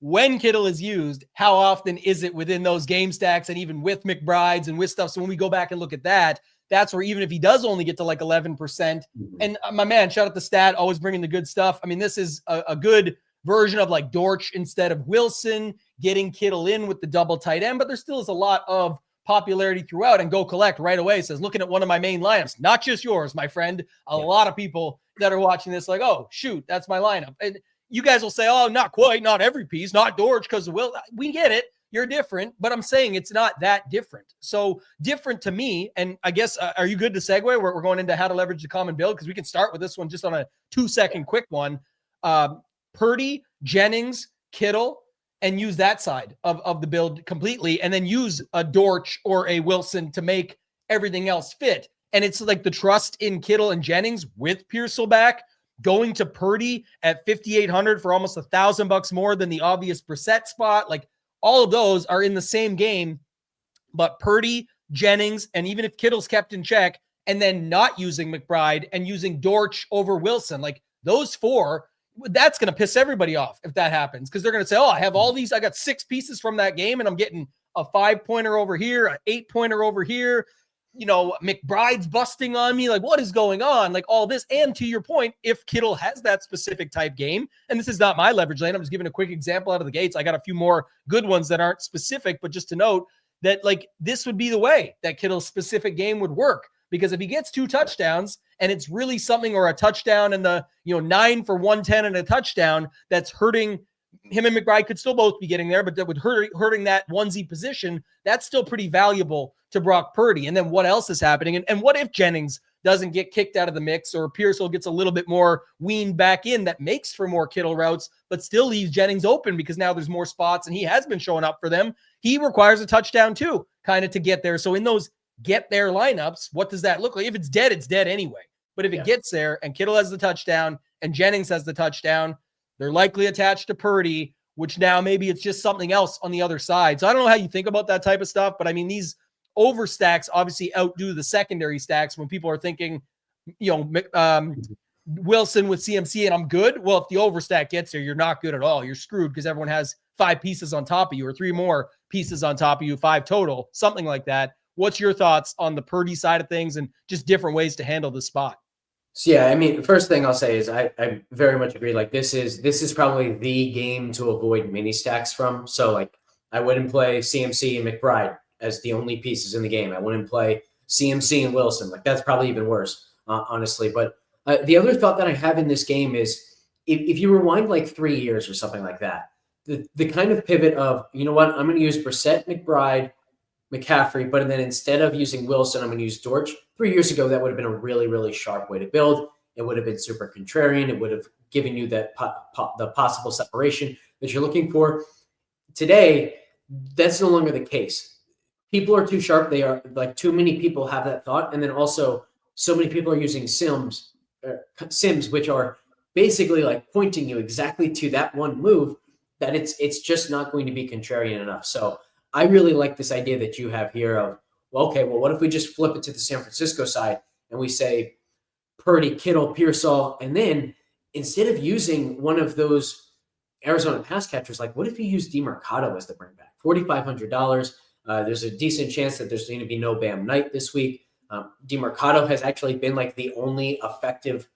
when Kittle is used, how often is it within those game stacks and even with McBride's and with stuff? So when we go back and look at that, that's where even if he does only get to like 11%, and my man, shout out the stat, always bringing the good stuff. I mean, this is a good version of like Dortch instead of Wilson, getting Kittle in with the double tight end, but there still is a lot of popularity throughout. And Go Collect right away says, looking at one of my main lineups, not just yours, my friend. A lot of people that are watching this like, oh, shoot, that's my lineup. And you guys will say, oh, not quite, not every piece, not Dortch because of Will. We get it. You're different, but I'm saying it's not that different. So different to me, and I guess, are you good to segue? We're going into how to leverage the common build, because we can start with this one just on a 2-second quick one. Purdy, Jennings, Kittle, and use that side of the build completely, and then use a Dortch or a Wilson to make everything else fit. And it's like the trust in Kittle and Jennings with Pearsall back, going to Purdy at 5,800 for almost $1,000 more than the obvious Brissett spot. Like, all of those are in the same game, but Purdy, Jennings, and even if Kittle's kept in check, and then not using McBride and using Dortch over Wilson, like those four, that's going to piss everybody off if that happens, because they're going to say, oh, I have all these, I got 6 pieces from that game, and I'm getting a 5-pointer over here, an 8-pointer over here. McBride's busting on me. Like, what is going on? Like all this. And to your point, if Kittle has that specific type game, and this is not my leverage lane, I'm just giving a quick example out of the gates. I got a few more good ones that aren't specific, but just to note that like this would be the way that Kittle's specific game would work. Because if he gets 2 touchdowns and it's really something, or a touchdown and the 9 for 110 and a touchdown that's hurting him, and McBride could still both be getting there, but that would hurting that onesie position, that's still pretty valuable to Brock Purdy. And then what else is happening? And what if Jennings doesn't get kicked out of the mix, or Pearsall gets a little bit more weaned back in that makes for more Kittle routes, but still leaves Jennings open because now there's more spots and he has been showing up for them. He requires a touchdown too, kind of to get there. So in those get there lineups, what does that look like? If it's dead anyway. But if it gets there and Kittle has the touchdown and Jennings has the touchdown, they're likely attached to Purdy, which now maybe it's just something else on the other side. So I don't know how you think about that type of stuff, but I mean, these overstacks obviously outdo the secondary stacks when people are thinking, Wilson with CMC and I'm good. Well, if the overstack gets there, you're not good at all. You're screwed because everyone has 5 pieces on top of you, or 3 more pieces on top of you, 5 total, something like that. What's your thoughts on the Purdy side of things and just different ways to handle the spot?
So yeah, I mean, the first thing I'll say is I very much agree. Like this is probably the game to avoid mini stacks from. So like I wouldn't play CMC and McBride as the only pieces in the game. I wouldn't play CMC and Wilson. Like that's probably even worse, honestly. But the other thought that I have in this game is if you rewind like 3 years or something like that, the kind of pivot of, you know what, I'm going to use Brissett, McBride, McCaffrey, but then instead of using Wilson, I'm going to use Dortch. 3 years ago, that would have been a really, really sharp way to build. It would have been super contrarian. It would have given you that the possible separation that you're looking for. Today, that's no longer the case. People are too sharp. They are like, too many people have that thought. And then also so many people are using sims, which are basically like pointing you exactly to that one move that it's just not going to be contrarian enough. So I really like this idea that you have here of, well, okay, well, what if we just flip it to the San Francisco side and we say Purdy, Kittle, Pearsall, and then instead of using one of those Arizona pass catchers, like what if you use DeMarcado as the bring back? $4,500. There's a decent chance that there's going to be no Bam Knight this week. DeMarcado has actually been like the only effective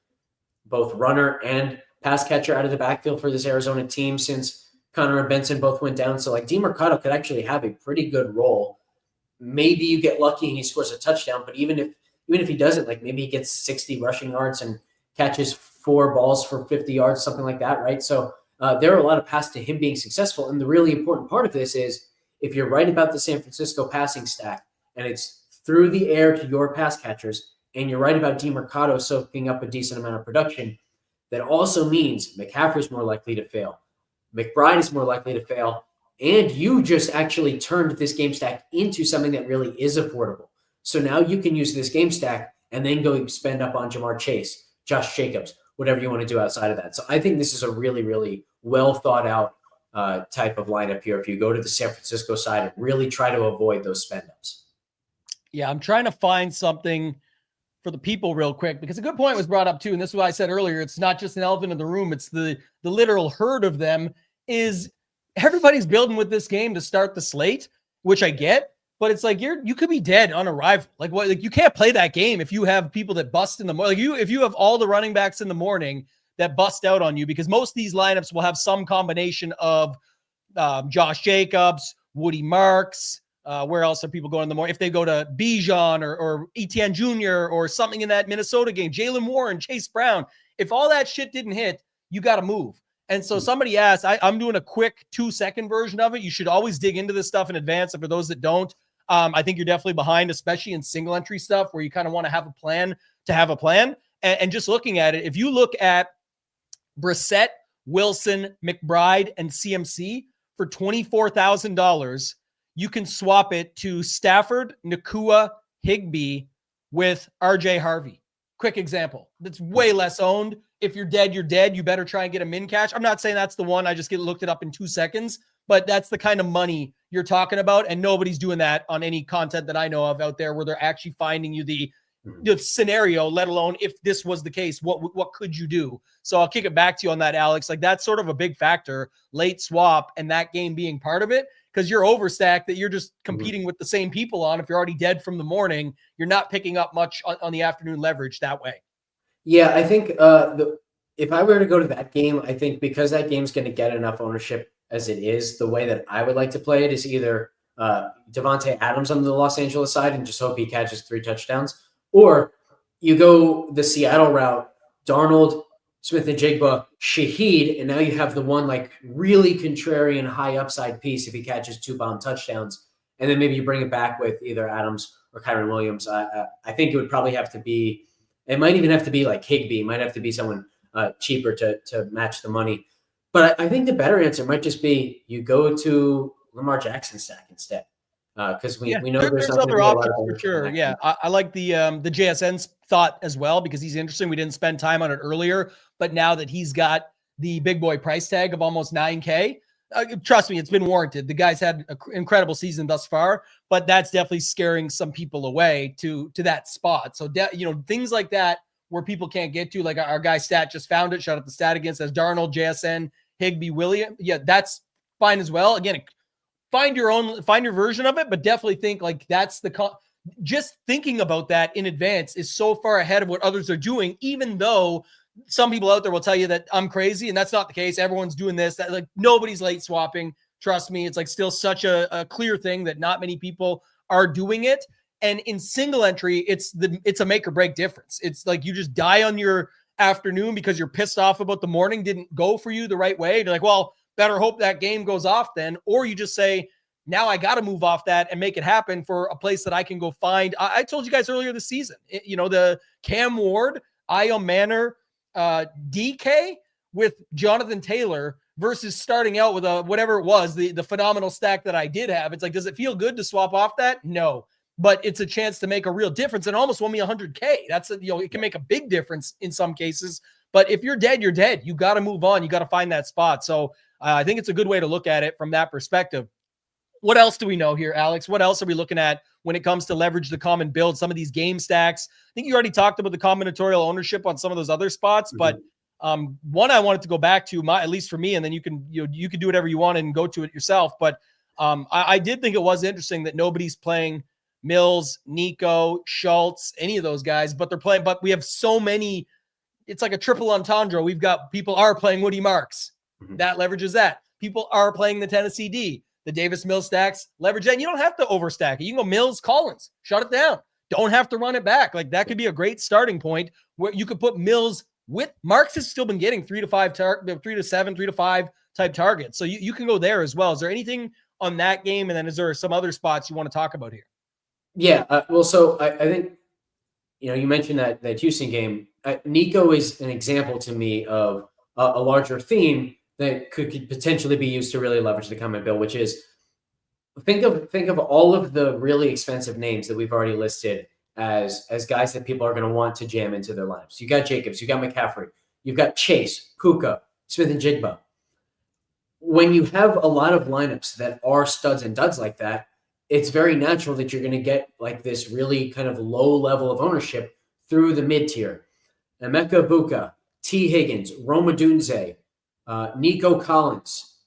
both runner and pass catcher out of the backfield for this Arizona team since Connor and Benson both went down. So like DeMarcado could actually have a pretty good role. Maybe you get lucky and he scores a touchdown, but even if he doesn't, like maybe he gets 60 rushing yards and catches 4 balls for 50 yards, something like that, right? So there are a lot of paths to him being successful. And the really important part of this is if you're right about the San Francisco passing stack and it's through the air to your pass catchers, and you're right about DeMarcado soaking up a decent amount of production, that also means McCaffrey's more likely to fail. McBride is more likely to fail. And you just actually turned this game stack into something that really is affordable. So now you can use this game stack and then go spend up on Jamar Chase, Josh Jacobs, whatever you want to do outside of that. So I think this is a really, really well thought out type of lineup here. If you go to the San Francisco side and really try to avoid those spend ups.
Yeah, I'm trying to find something for the people real quick, because a good point was brought up too. And this is what I said earlier. It's not just an elephant in the room. It's the literal herd of them. Is everybody's building with this game to start the slate, which I get, but it's like, you could be dead on arrival. Like what, like you can't play that game if you have people that bust in the morning. Like if you have all the running backs in the morning that bust out on you, because most of these lineups will have some combination of Josh Jacobs, Woody Marks, where else are people going in the morning? If they go to Bijan or Etienne Jr. or something in that Minnesota game, Jalen Warren, Chase Brown, if all that shit didn't hit, you got to move. And so somebody asked, I'm doing a quick 2-second version of it. You should always dig into this stuff in advance. And for those that don't, I think you're definitely behind, especially in single entry stuff where you kind of want to have a plan to have a plan. And just looking at it, if you look at Brissett, Wilson, McBride, and CMC for $24,000, you can swap it to Stafford, Nakua, Higbee with RJ Harvey. Quick example. That's way less owned. If you're dead, you're dead. You better try and get a min cash. I'm not saying that's the one. I just looked it up in 2 seconds, but that's the kind of money you're talking about. And nobody's doing that on any content that I know of out there where they're actually finding you the scenario, let alone if this was the case, what could you do? So I'll kick it back to you on that, Alex. Like that's sort of a big factor, late swap and that game being part of it, because you're overstacked that you're just competing with the same people on. If you're already dead from the morning, you're not picking up much on the afternoon leverage that way.
Yeah, I think if I were to go to that game, I think because that game's going to get enough ownership as it is, the way that I would like to play it is either Devontae Adams on the Los Angeles side and just hope he catches 3 touchdowns, or you go the Seattle route, Darnold, Smith-Njigba, Shaheed, and now you have the one like really contrarian high upside piece if he catches 2 bomb touchdowns, and then maybe you bring it back with either Adams or Kyren Williams. I think it would probably have to be, it might even have to be like Higbee, it might have to be someone cheaper to match the money. But I think the better answer might just be you go to Lamar Jackson stack instead. Because we know there's
other options for sure. Yeah, I like the JSN thought as well because he's interesting. We didn't spend time on it earlier, but now that he's got the big boy price tag of almost $9K, trust me, it's been warranted. The guy's had an incredible season thus far, but that's definitely scaring some people away to that spot. So things like that where people can't get to, like our guy Stat just found it. Shout out the Stat against as Darnold, JSN, Higbee, Williams. Yeah, that's fine as well. Again, find your version of it, but definitely think like that's just thinking about that in advance is so far ahead of what others are doing, even though some people out there will tell you that I'm crazy and that's not the case. Everyone's doing this, that like nobody's late swapping. Trust me. It's like still such a clear thing that not many people are doing it. And in single entry, it's a make or break difference. It's like you just die on your afternoon because you're pissed off about the morning didn't go for you the right way. You're like, well, better hope that game goes off then, or you just say, now I got to move off that and make it happen for a place that I can go find. I told you guys earlier this season, the Cam Ward, Io Manor, DK with Jonathan Taylor versus starting out with whatever it was, the phenomenal stack that I did have. It's like, does it feel good to swap off that? No, but it's a chance to make a real difference, and almost won me $100K. That's it can make a big difference in some cases. But if you're dead, you're dead. You got to move on. You got to find that spot. So I think it's a good way to look at it from that perspective. What else do we know here, Alex? What else are we looking at when it comes to leverage the common build, some of these game stacks? I think you already talked about the combinatorial ownership on some of those other spots, but one I wanted to go back to, at least for me, and then you can do whatever you want and go to it yourself. But I did think it was interesting that nobody's playing Mills, Nico, Schultz, any of those guys, but they're playing. But we have so many. It's like a triple entendre. We've got people are playing Woody Marks. That leverages that. People are playing the Tennessee D. The Davis Mills stacks leverage that. And you don't have to overstack it. You can go Mills, Collins, shut it down. Don't have to run it back. Like that could be a great starting point where you could put Mills with Marks has still been getting 3 to 5, 3 to 7, 3 to 5 type targets. So you can go there as well. Is there anything on that game? And then is there some other spots you want to talk about here?
Yeah. So I think, you mentioned that Houston game. Nico is an example to me of a larger theme that could potentially be used to really leverage the common build, which is think of all of the really expensive names that we've already listed as guys that people are going to want to jam into their lineups. You got Jacobs, you got McCaffrey, you've got Chase, Puka, Smith and Jigba. When you have a lot of lineups that are studs and duds like that, it's very natural that you're going to get like this really kind of low level of ownership through the mid tier. Emeka Buka, T. Higgins, Roma Dunze, Nico Collins,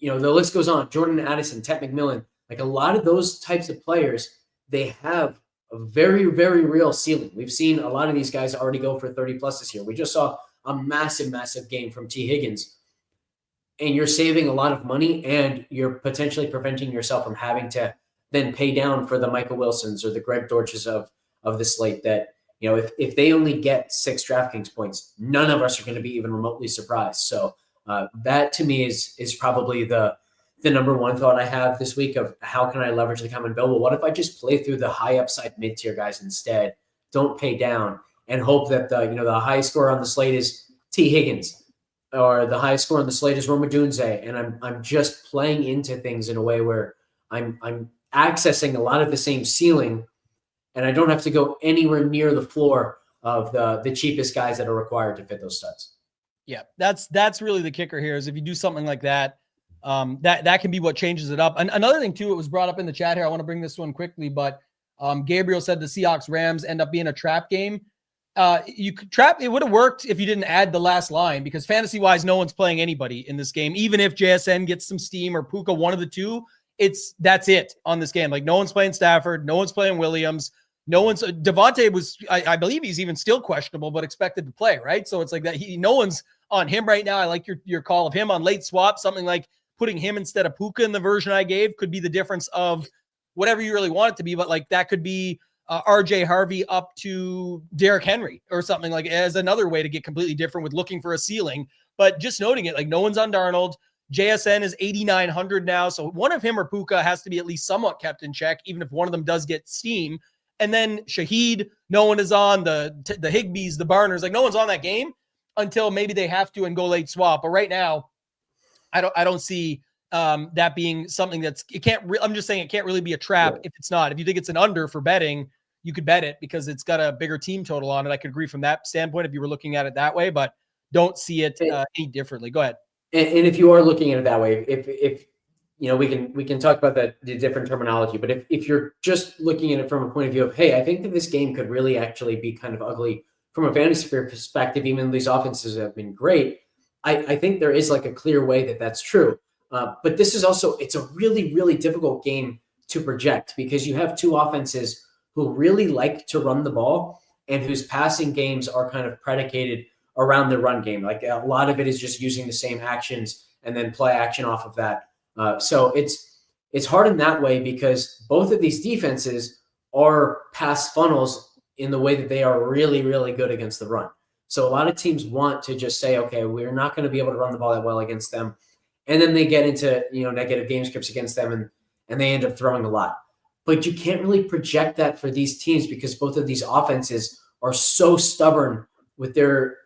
the list goes on. Jordan Addison, Ted McMillan, like a lot of those types of players, they have a very, very real ceiling. We've seen a lot of these guys already go for 30 plus this year. We just saw a massive, massive game from T. Higgins. And you're saving a lot of money and you're potentially preventing yourself from having to then pay down for the Michael Wilsons or the Greg Dortches of the slate that, if they only get 6 DraftKings points, none of us are going to be even remotely surprised. So that to me is probably the number one thought I have this week of how can I leverage the common build? Well, what if I just play through the high upside mid-tier guys instead, don't pay down and hope that the highest score on the slate is T. Higgins or the highest score on the slate is Roma Dunze. And I'm just playing into things in a way where I'm accessing a lot of the same ceiling and I don't have to go anywhere near the floor of the cheapest guys that are required to fit those studs.
Yeah, that's really the kicker here is if you do something like that, that can be what changes it up. And another thing too, it was brought up in the chat here. I want to bring this one quickly, but Gabriel said the Seahawks Rams end up being a trap game. You could trap. It would have worked if you didn't add the last line because fantasy wise, no one's playing anybody in this game. Even if JSN gets some steam or Puka, one of the two, that's it on this game. Like no one's playing Stafford, no one's playing Williams. No one's Devontae was, I believe he's even still questionable, but expected to play, right? So it's like that. No one's on him right now. I like your call of him on late swap. Something like putting him instead of Puka in the version I gave could be the difference of whatever you really want it to be. But like that could be RJ Harvey up to Derrick Henry or something like as another way to get completely different with looking for a ceiling. But just noting it, like no one's on Darnold. JSN is 8,900 now. So one of him or Puka has to be at least somewhat kept in check, even if one of them does get steam. And then Shaheed, no one is on the Higbees, the Barners, like no one's on that game until maybe they have to and go late swap. But right now, I don't see that being something I'm just saying it can't really be a trap if it's not. If you think it's an under for betting, you could bet it because it's got a bigger team total on it. I could agree from that standpoint if you were looking at it that way, but don't see it any differently. Go ahead.
And if you are looking at it that way, if we can talk about the different terminology, but if you're just looking at it from a point of view of, hey, I think that this game could really actually be kind of ugly from a fantasy perspective, even though these offenses have been great, I think there is like a clear way that's true. But this is also, it's a really, really difficult game to project because you have two offenses who really like to run the ball and whose passing games are kind of predicated around the run game. Like a lot of it is just using the same actions and then play action off of that. So it's hard in that way because both of these defenses are pass funnels in the way that they are really, really good against the run. So a lot of teams want to just say, okay, we're not going to be able to run the ball that well against them. and then they get into, negative game scripts against them and they end up throwing a lot. But you can't really project that for these teams because both of these offenses are so stubborn with their,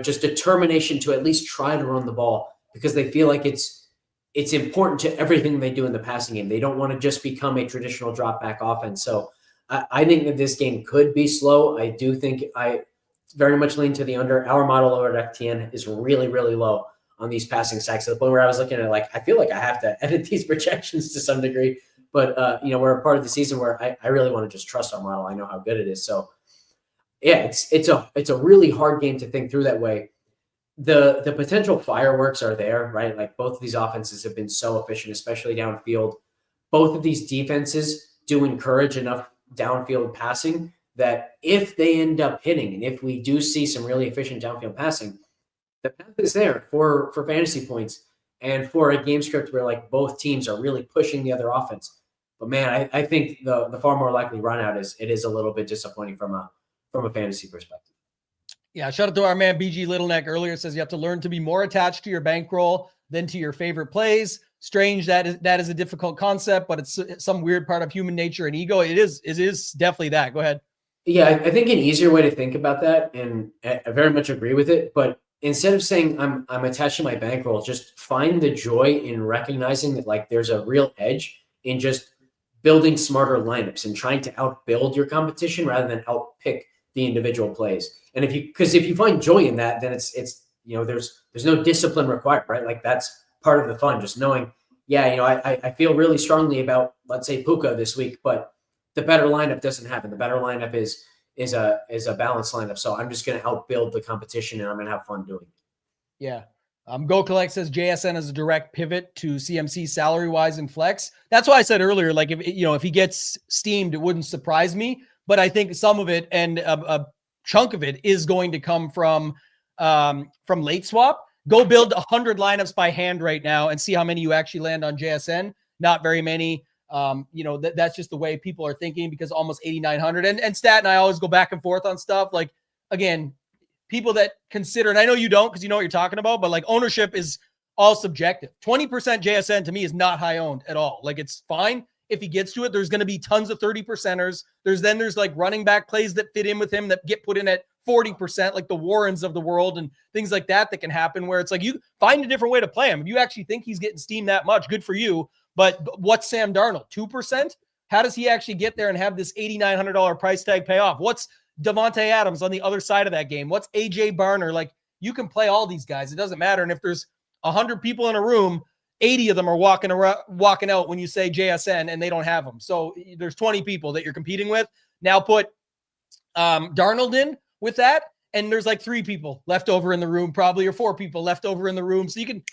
just determination to at least try to run the ball because they feel like it's important to everything they do in the passing game. They don't want to just become a traditional drop back offense. So I think that this game could be slow. I do think I very much lean to the under. Our model over at FTN is really, really low on these passing sacks to the point where I was looking at it I feel like I have to edit these projections to some degree. But, we're a part of the season where I really want to just trust our model. I know how good it is. So, yeah, it's a really hard game to think through that way. The potential fireworks are there, right? Like both of these offenses have been so efficient, especially downfield. Both of these defenses do encourage enough downfield passing that if they end up hitting and if we do see some really efficient downfield passing, the path is there for fantasy points and for a game script where both teams are really pushing the other offense. But man, I think the far more likely run out is a little bit disappointing from a fantasy perspective.
Yeah, shout out to our man BG Littleneck earlier. Says you have to learn to be more attached to your bankroll than to your favorite plays. Strange that is a difficult concept, but it's some weird part of human nature and ego. It is definitely that. Go ahead.
Yeah, I think an easier way to think about that, and I very much agree with it, but instead of saying I'm attached to my bankroll, just find the joy in recognizing that there's a real edge in just building smarter lineups and trying to outbuild your competition rather than outpick the individual plays. And if you find joy in that, then it's there's no discipline required, right? That's part of the fun, just knowing, I feel really strongly about, let's say, Puka this week, but the better lineup doesn't happen. The better lineup is a balanced lineup. So I'm just going to outbuild the competition and I'm going to have fun doing it.
Yeah. Go Collect says JSN is a direct pivot to CMC salary wise and flex. That's why I said earlier, if he gets steamed, it wouldn't surprise me, but I think some of it and a chunk of it is going to come from late swap. Go build 100 lineups by hand right now and see how many you actually land on JSN. Not very many. That's just the way people are thinking because almost 8,900 and Stat and I always go back and forth on stuff. Again, people that consider, and I know you don't because you know what you're talking about, but ownership is all subjective. 20% JSN to me is not high owned at all. It's fine if he gets to it. There's going to be tons of 30%ers. There's running back plays that fit in with him that get put in at 40%, like the Warrens of the world and things like that can happen where it's you find a different way to play him. If you actually think he's getting steamed that much, good for you. But what's Sam Darnold? 2%? How does he actually get there and have this $8,900 price tag pay off? What's Devontae Adams on the other side of that game? What's AJ Barner? You can play all these guys. It doesn't matter. And if there's 100 people in a room, 80 of them are walking out when you say JSN and they don't have them. So there's 20 people that you're competing with. Now put Darnold in with that. And there's 3 people left over in the room, probably, or 4 people left over in the room. So you can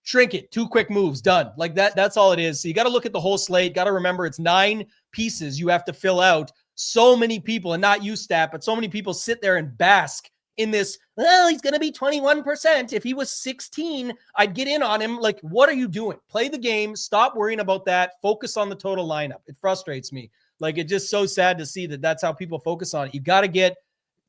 shrink it. 2 quick moves, done. That's all it is. So you got to look at the whole slate. Got to remember it's 9 pieces you have to fill out. So many people, and not you, Stat, but so many people sit there and bask in this, well, he's going to be 21%. If he was 16, I'd get in on him. What are you doing? Play the game. Stop worrying about that. Focus on the total lineup. It frustrates me. It's just so sad to see that that's how people focus on it. You got to get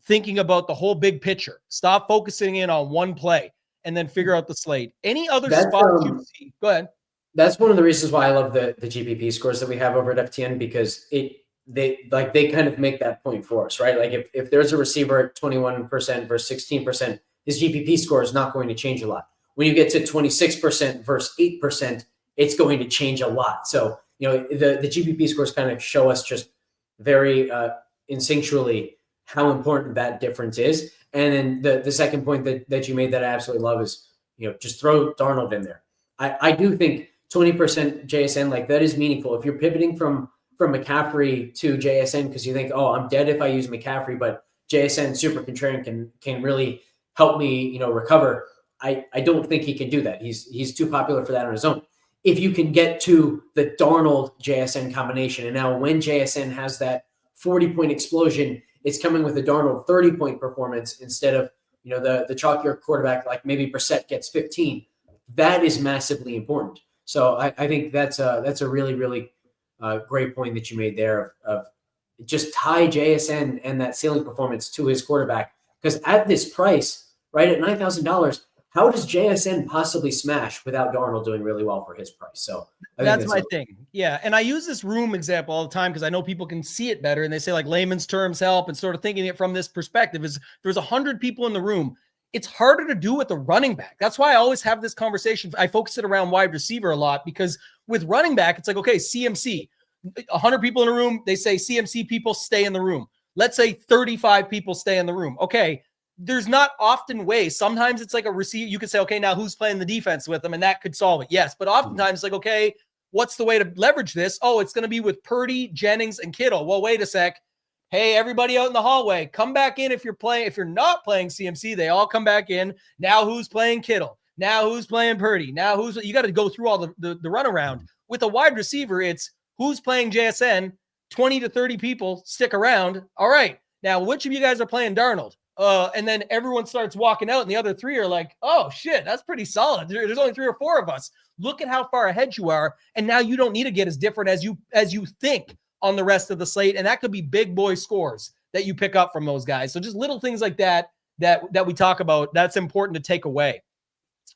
thinking about the whole big picture. Stop focusing in on one play and then figure out the slate. Any other spots you see? Go ahead.
That's one of the reasons why I love the GPP scores that we have over at FTN because they kind of make that point for us, right? If there's a receiver at 21% versus 16%, his GPP score is not going to change a lot. When you get to 26% versus 8%, it's going to change a lot. So, the GPP scores kind of show us just very instinctually how important that difference is. And then the second point that you made that I absolutely love is, just throw Darnold in there. I do think 20% JSN, that is meaningful. If you're pivoting from McCaffrey to JSN because you think, oh, I'm dead if I use McCaffrey, but JSN super contrarian can really help me, recover. I don't think he can do that. He's too popular for that on his own. If you can get to the Darnold JSN combination, and now when JSN has that 40-point explosion, it's coming with a Darnold 30-point performance instead of the chalkier quarterback like maybe Brissett gets 15. That is massively important. So I think that's a really, really great point that you made there of just tie JSN and that ceiling performance to his quarterback. Because at this price, right at $9,000, how does JSN possibly smash without Darnold doing really well for his price? So I think
That's my thing. Yeah. And I use this room example all the time because I know people can see it better. And they say like layman's terms help, and sort of thinking it from this perspective is there's 100 people in the room. It's harder to do with the running back. That's why I always have this conversation. I focus it around wide receiver a lot because with running back, it's like, okay, CMC, 100 people in a room. They say CMC people stay in the room. Let's say 35 people stay in the room. Okay. There's not often ways. Sometimes it's like a receiver. You could say, okay, now who's playing the defense with them? And that could solve it. Yes. But oftentimes it's like, okay, what's the way to leverage this? Oh, it's going to be with Purdy, Jennings, and Kittle. Well, wait a sec. Hey, everybody out in the hallway, come back in if you're playing. If you're not playing CMC, they all come back in. Now who's playing Kittle? Now who's playing Purdy? Now you got to go through all the runaround. With a wide receiver, it's who's playing JSN, 20 to 30 people stick around. All right. Now, which of you guys are playing Darnold? And then everyone starts walking out, and the other three are like, oh, shit, that's pretty solid. There's only 3 or 4 of us. Look at how far ahead you are. And now you don't need to get as different as you think on the rest of the slate. And that could be big boy scores that you pick up from those guys. So just little things like that we talk about, that's important to take away.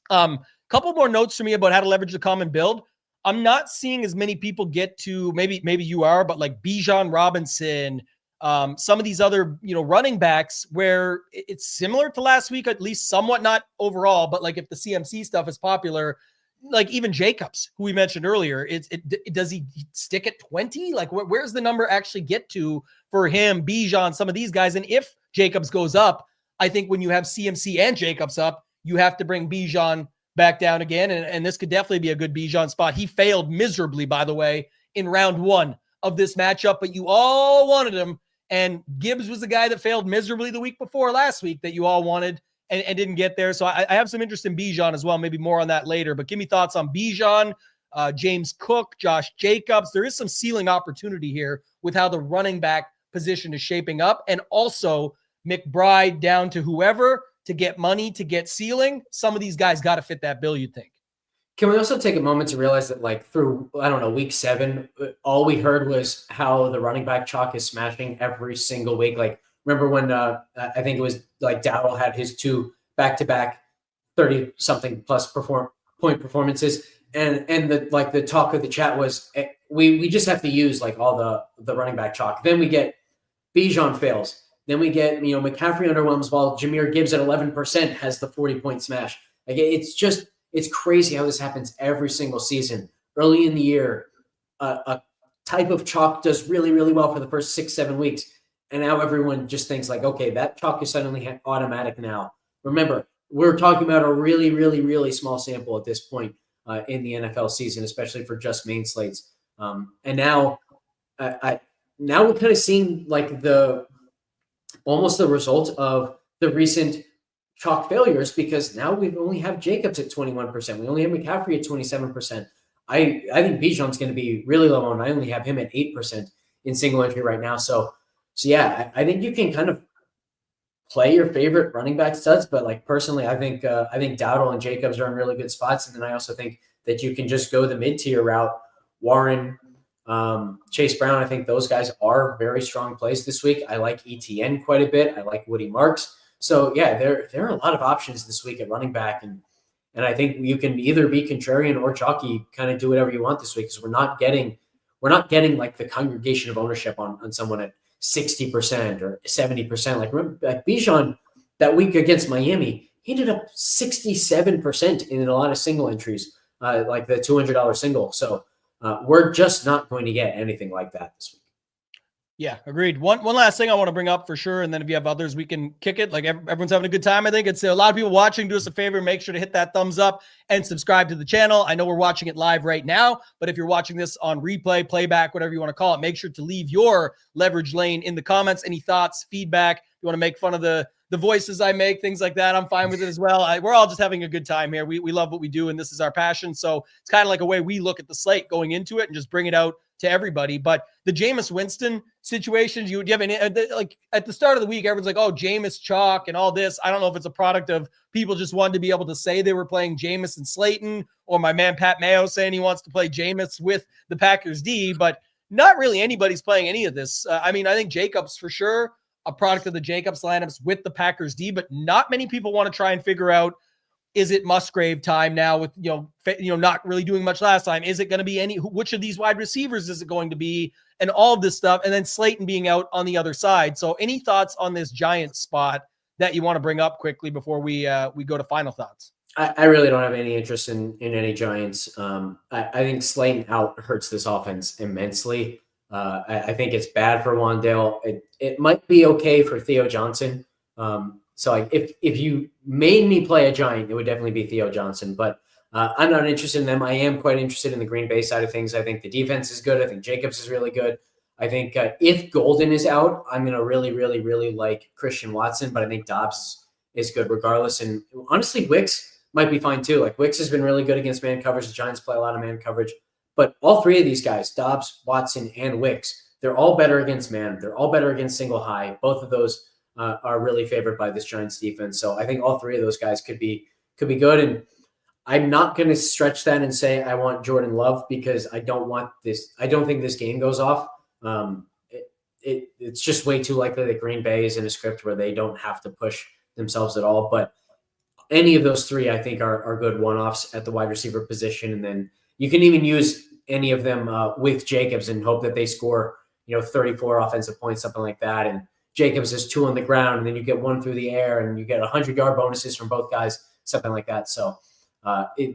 Couple more notes for me about how to leverage the common build. I'm not seeing as many people get to, maybe you are, but like Bijan Robinson, some of these other, running backs where it's similar to last week, at least somewhat, not overall, but like if the CMC stuff is popular, like even Jacobs, who we mentioned earlier, does he stick at 20? Like where's the number actually get to for him, Bijan, some of these guys? And if Jacobs goes up, I think when you have CMC and Jacobs up, you have to bring Bijan back down again. And this could definitely be a good Bijan spot. He failed miserably, by the way, in round 1 of this matchup, but you all wanted him. And Gibbs was the guy that failed miserably the week before last week that you all wanted and didn't get there. So I have some interest in Bijan as well, maybe more on that later. But give me thoughts on Bijan, James Cook, Josh Jacobs. There is some ceiling opportunity here with how the running back position is shaping up. And also McBride down to whoever to get money, to get ceiling. Some of these guys got to fit that bill, you'd think.
Can we also take a moment to realize that, like, through, I don't know, week 7, all we heard was how the running back chalk is smashing every single week. Like, remember when I think it was like Dowdle had his 2 back-to-back 30-something plus point performances, and the talk of the chat was we just have to use like all the running back chalk. Then we get Bijan fails. Then we get McCaffrey underwhelms while Jahmyr Gibbs at 11% has the 40-point smash. Like it's crazy how this happens every single season. Early in the year, a type of chalk does really, really well for the first 6-7 weeks. And now everyone just thinks like, okay, that chalk is suddenly automatic now. Remember, we're talking about a really, really, really small sample at this point in the NFL season, especially for just main slates. And now we're kind of seeing like almost the result of the recent chalk failures, because now we only have Jacobs at 21%. We only have McCaffrey at 27%. I think Bijan's going to be really low, and I only have him at 8% in single entry right now. So yeah, I think you can kind of play your favorite running back studs, but like personally, I think Dowdle and Jacobs are in really good spots, and then I also think that you can just go the mid-tier route. Warren, Chase Brown, I think those guys are very strong plays this week. I like ETN quite a bit. I like Woody Marks. So yeah, there are a lot of options this week at running back, and I think you can either be contrarian or chalky, kind of do whatever you want this week, because we're not getting like the congregation of ownership on someone at 60% or 70%. Like remember, like Bijan that week against Miami, he ended up 67% in a lot of single entries, like the $200 single. So we're just not going to get anything like that this week.
Yeah, agreed. One last thing I want to bring up for sure, and then if you have others, we can kick it. Like everyone's having a good time. I think it's a lot of people watching. Do us a favor, make sure to hit that thumbs up and subscribe to the channel. I know we're watching it live right now, but if you're watching this on replay, playback, whatever you want to call it, make sure to leave your leverage lane in the comments. Any thoughts, feedback? You want to make fun of the voices I make, things like that, I'm fine with it as well. We're all just having a good time here. We love what we do, and this is our passion. So it's kind of like a way we look at the slate going into it and just bring it out to everybody. But the Jameis Winston situations, you have any, like at the start of the week, everyone's like, oh, Jameis chalk and all this. I don't know if it's a product of people just wanted to be able to say they were playing Jameis and Slayton, or my man Pat Mayo saying he wants to play Jameis with the Packers D, but not really anybody's playing any of this. I mean, I think Jacobs for sure, a product of the Jacobs lineups with the Packers D, but not many people want to try and figure out is it Musgrave time now with, not really doing much last time? Is it going to be which of these wide receivers is it going to be? And all of this stuff. And then Slayton being out on the other side. So any thoughts on this Giants spot that you want to bring up quickly before we go to final thoughts?
I really don't have any interest in any Giants. I think Slayton out hurts this offense immensely. I think it's bad for Wandale. It might be okay for Theo Johnson. So if you made me play a Giant, it would definitely be Theo Johnson. But I'm not interested in them. I am quite interested in the Green Bay side of things. I think the defense is good. I think Jacobs is really good. I think if Golden is out, I'm going to really, really, really like Christian Watson. But I think Dobbs is good regardless. And honestly, Wicks might be fine too. Like Wicks has been really good against man coverage. The Giants play a lot of man coverage. But all three of these guys, Dobbs, Watson, and Wicks, they're all better against man. They're all better against single high. Both of those are really favored by this Giants defense. So I think all three of those guys could be good. And I'm not going to stretch that and say I want Jordan Love because I don't want this. I don't think this game goes off. It's just way too likely that Green Bay is in a script where they don't have to push themselves at all. But any of those three, I think, are good one-offs at the wide receiver position. And then you can even use any of them with Jacobs and hope that they score, 34 offensive points, something like that. And Jacobs is 2 on the ground, and then you get 1 through the air, and you get 100-yard bonuses from both guys, something like that. So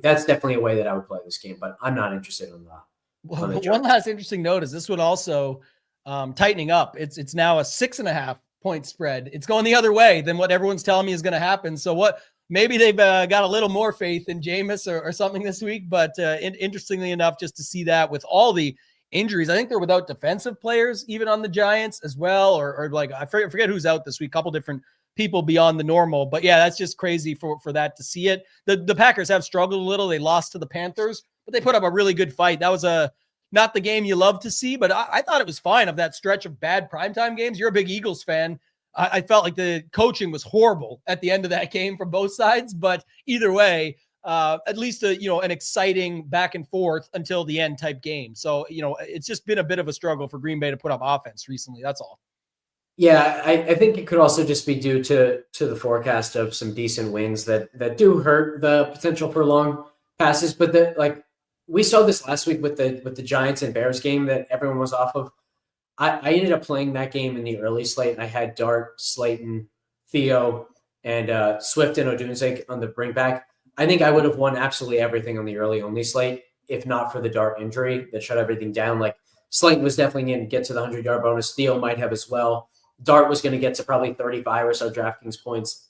that's definitely a way that I would play this game, but I'm not interested in that.
One last interesting note is this would also tightening up. It's now a 6.5 point spread. It's going the other way than what everyone's telling me is going to happen. So maybe they've got a little more faith in Jameis or something this week. But interestingly enough, just to see that with all the injuries, I think they're without defensive players even on the Giants as well, or like I forget who's out this week. A couple different people beyond the normal. But yeah, that's just crazy for that to see it. The Packers have struggled a little. They lost to the Panthers, but they put up a really good fight. That was not the game you love to see, but I thought it was fine of that stretch of bad primetime games. You're a big Eagles fan. I felt like the coaching was horrible at the end of that game from both sides, but either way, at least an exciting back and forth until the end type game. So, it's just been a bit of a struggle for Green Bay to put up offense recently. That's all.
Yeah, I think it could also just be due to the forecast of some decent wins that do hurt the potential for long passes. But we saw this last week with the Giants and Bears game that everyone was off of. I ended up playing that game in the early slate. I had Dart, Slayton, Theo, and Swift and Odunze on the bring back. I think I would have won absolutely everything on the early only slate if not for the Dart injury that shut everything down. Like Slayton was definitely going to get to the 100-yard bonus. Theo might have as well. Dart was going to get to probably 35 or so DraftKings points.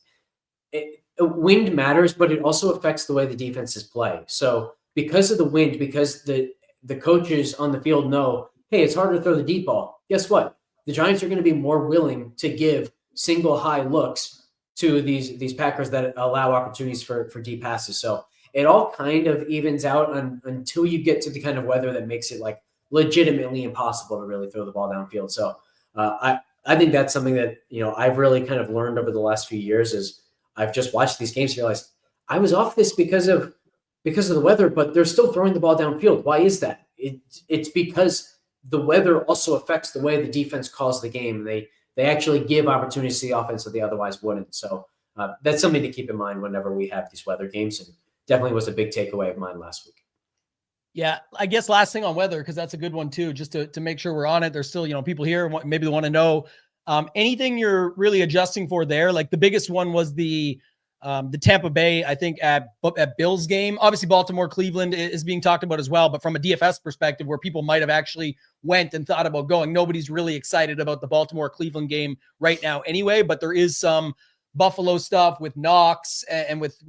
Wind matters, but it also affects the way the defenses play. So because of the wind, because the coaches on the field know, hey, it's harder to throw the deep ball. Guess what? The Giants are going to be more willing to give single high looks to these Packers that allow opportunities for deep passes. So it all kind of evens out until you get to the kind of weather that makes it like legitimately impossible to really throw the ball downfield. So I think that's something that, I've really kind of learned over the last few years is I've just watched these games and realized I was off this because of the weather, but they're still throwing the ball downfield. Why is that? It's because the weather also affects the way the defense calls the game. They actually give opportunities to the offense that they otherwise wouldn't. So that's something to keep in mind whenever we have these weather games, and definitely was a big takeaway of mine last week.
Yeah, I guess last thing on weather, because that's a good one too, just to make sure we're on it. There's still, people here maybe they want to know anything you're really adjusting for there. Like the biggest one was the Tampa Bay, I think at Bills game. Obviously Baltimore, Cleveland is being talked about as well, but from a DFS perspective where people might have actually went and thought about going, nobody's really excited about the Baltimore Cleveland game right now anyway, but there is some Buffalo stuff with Knox and with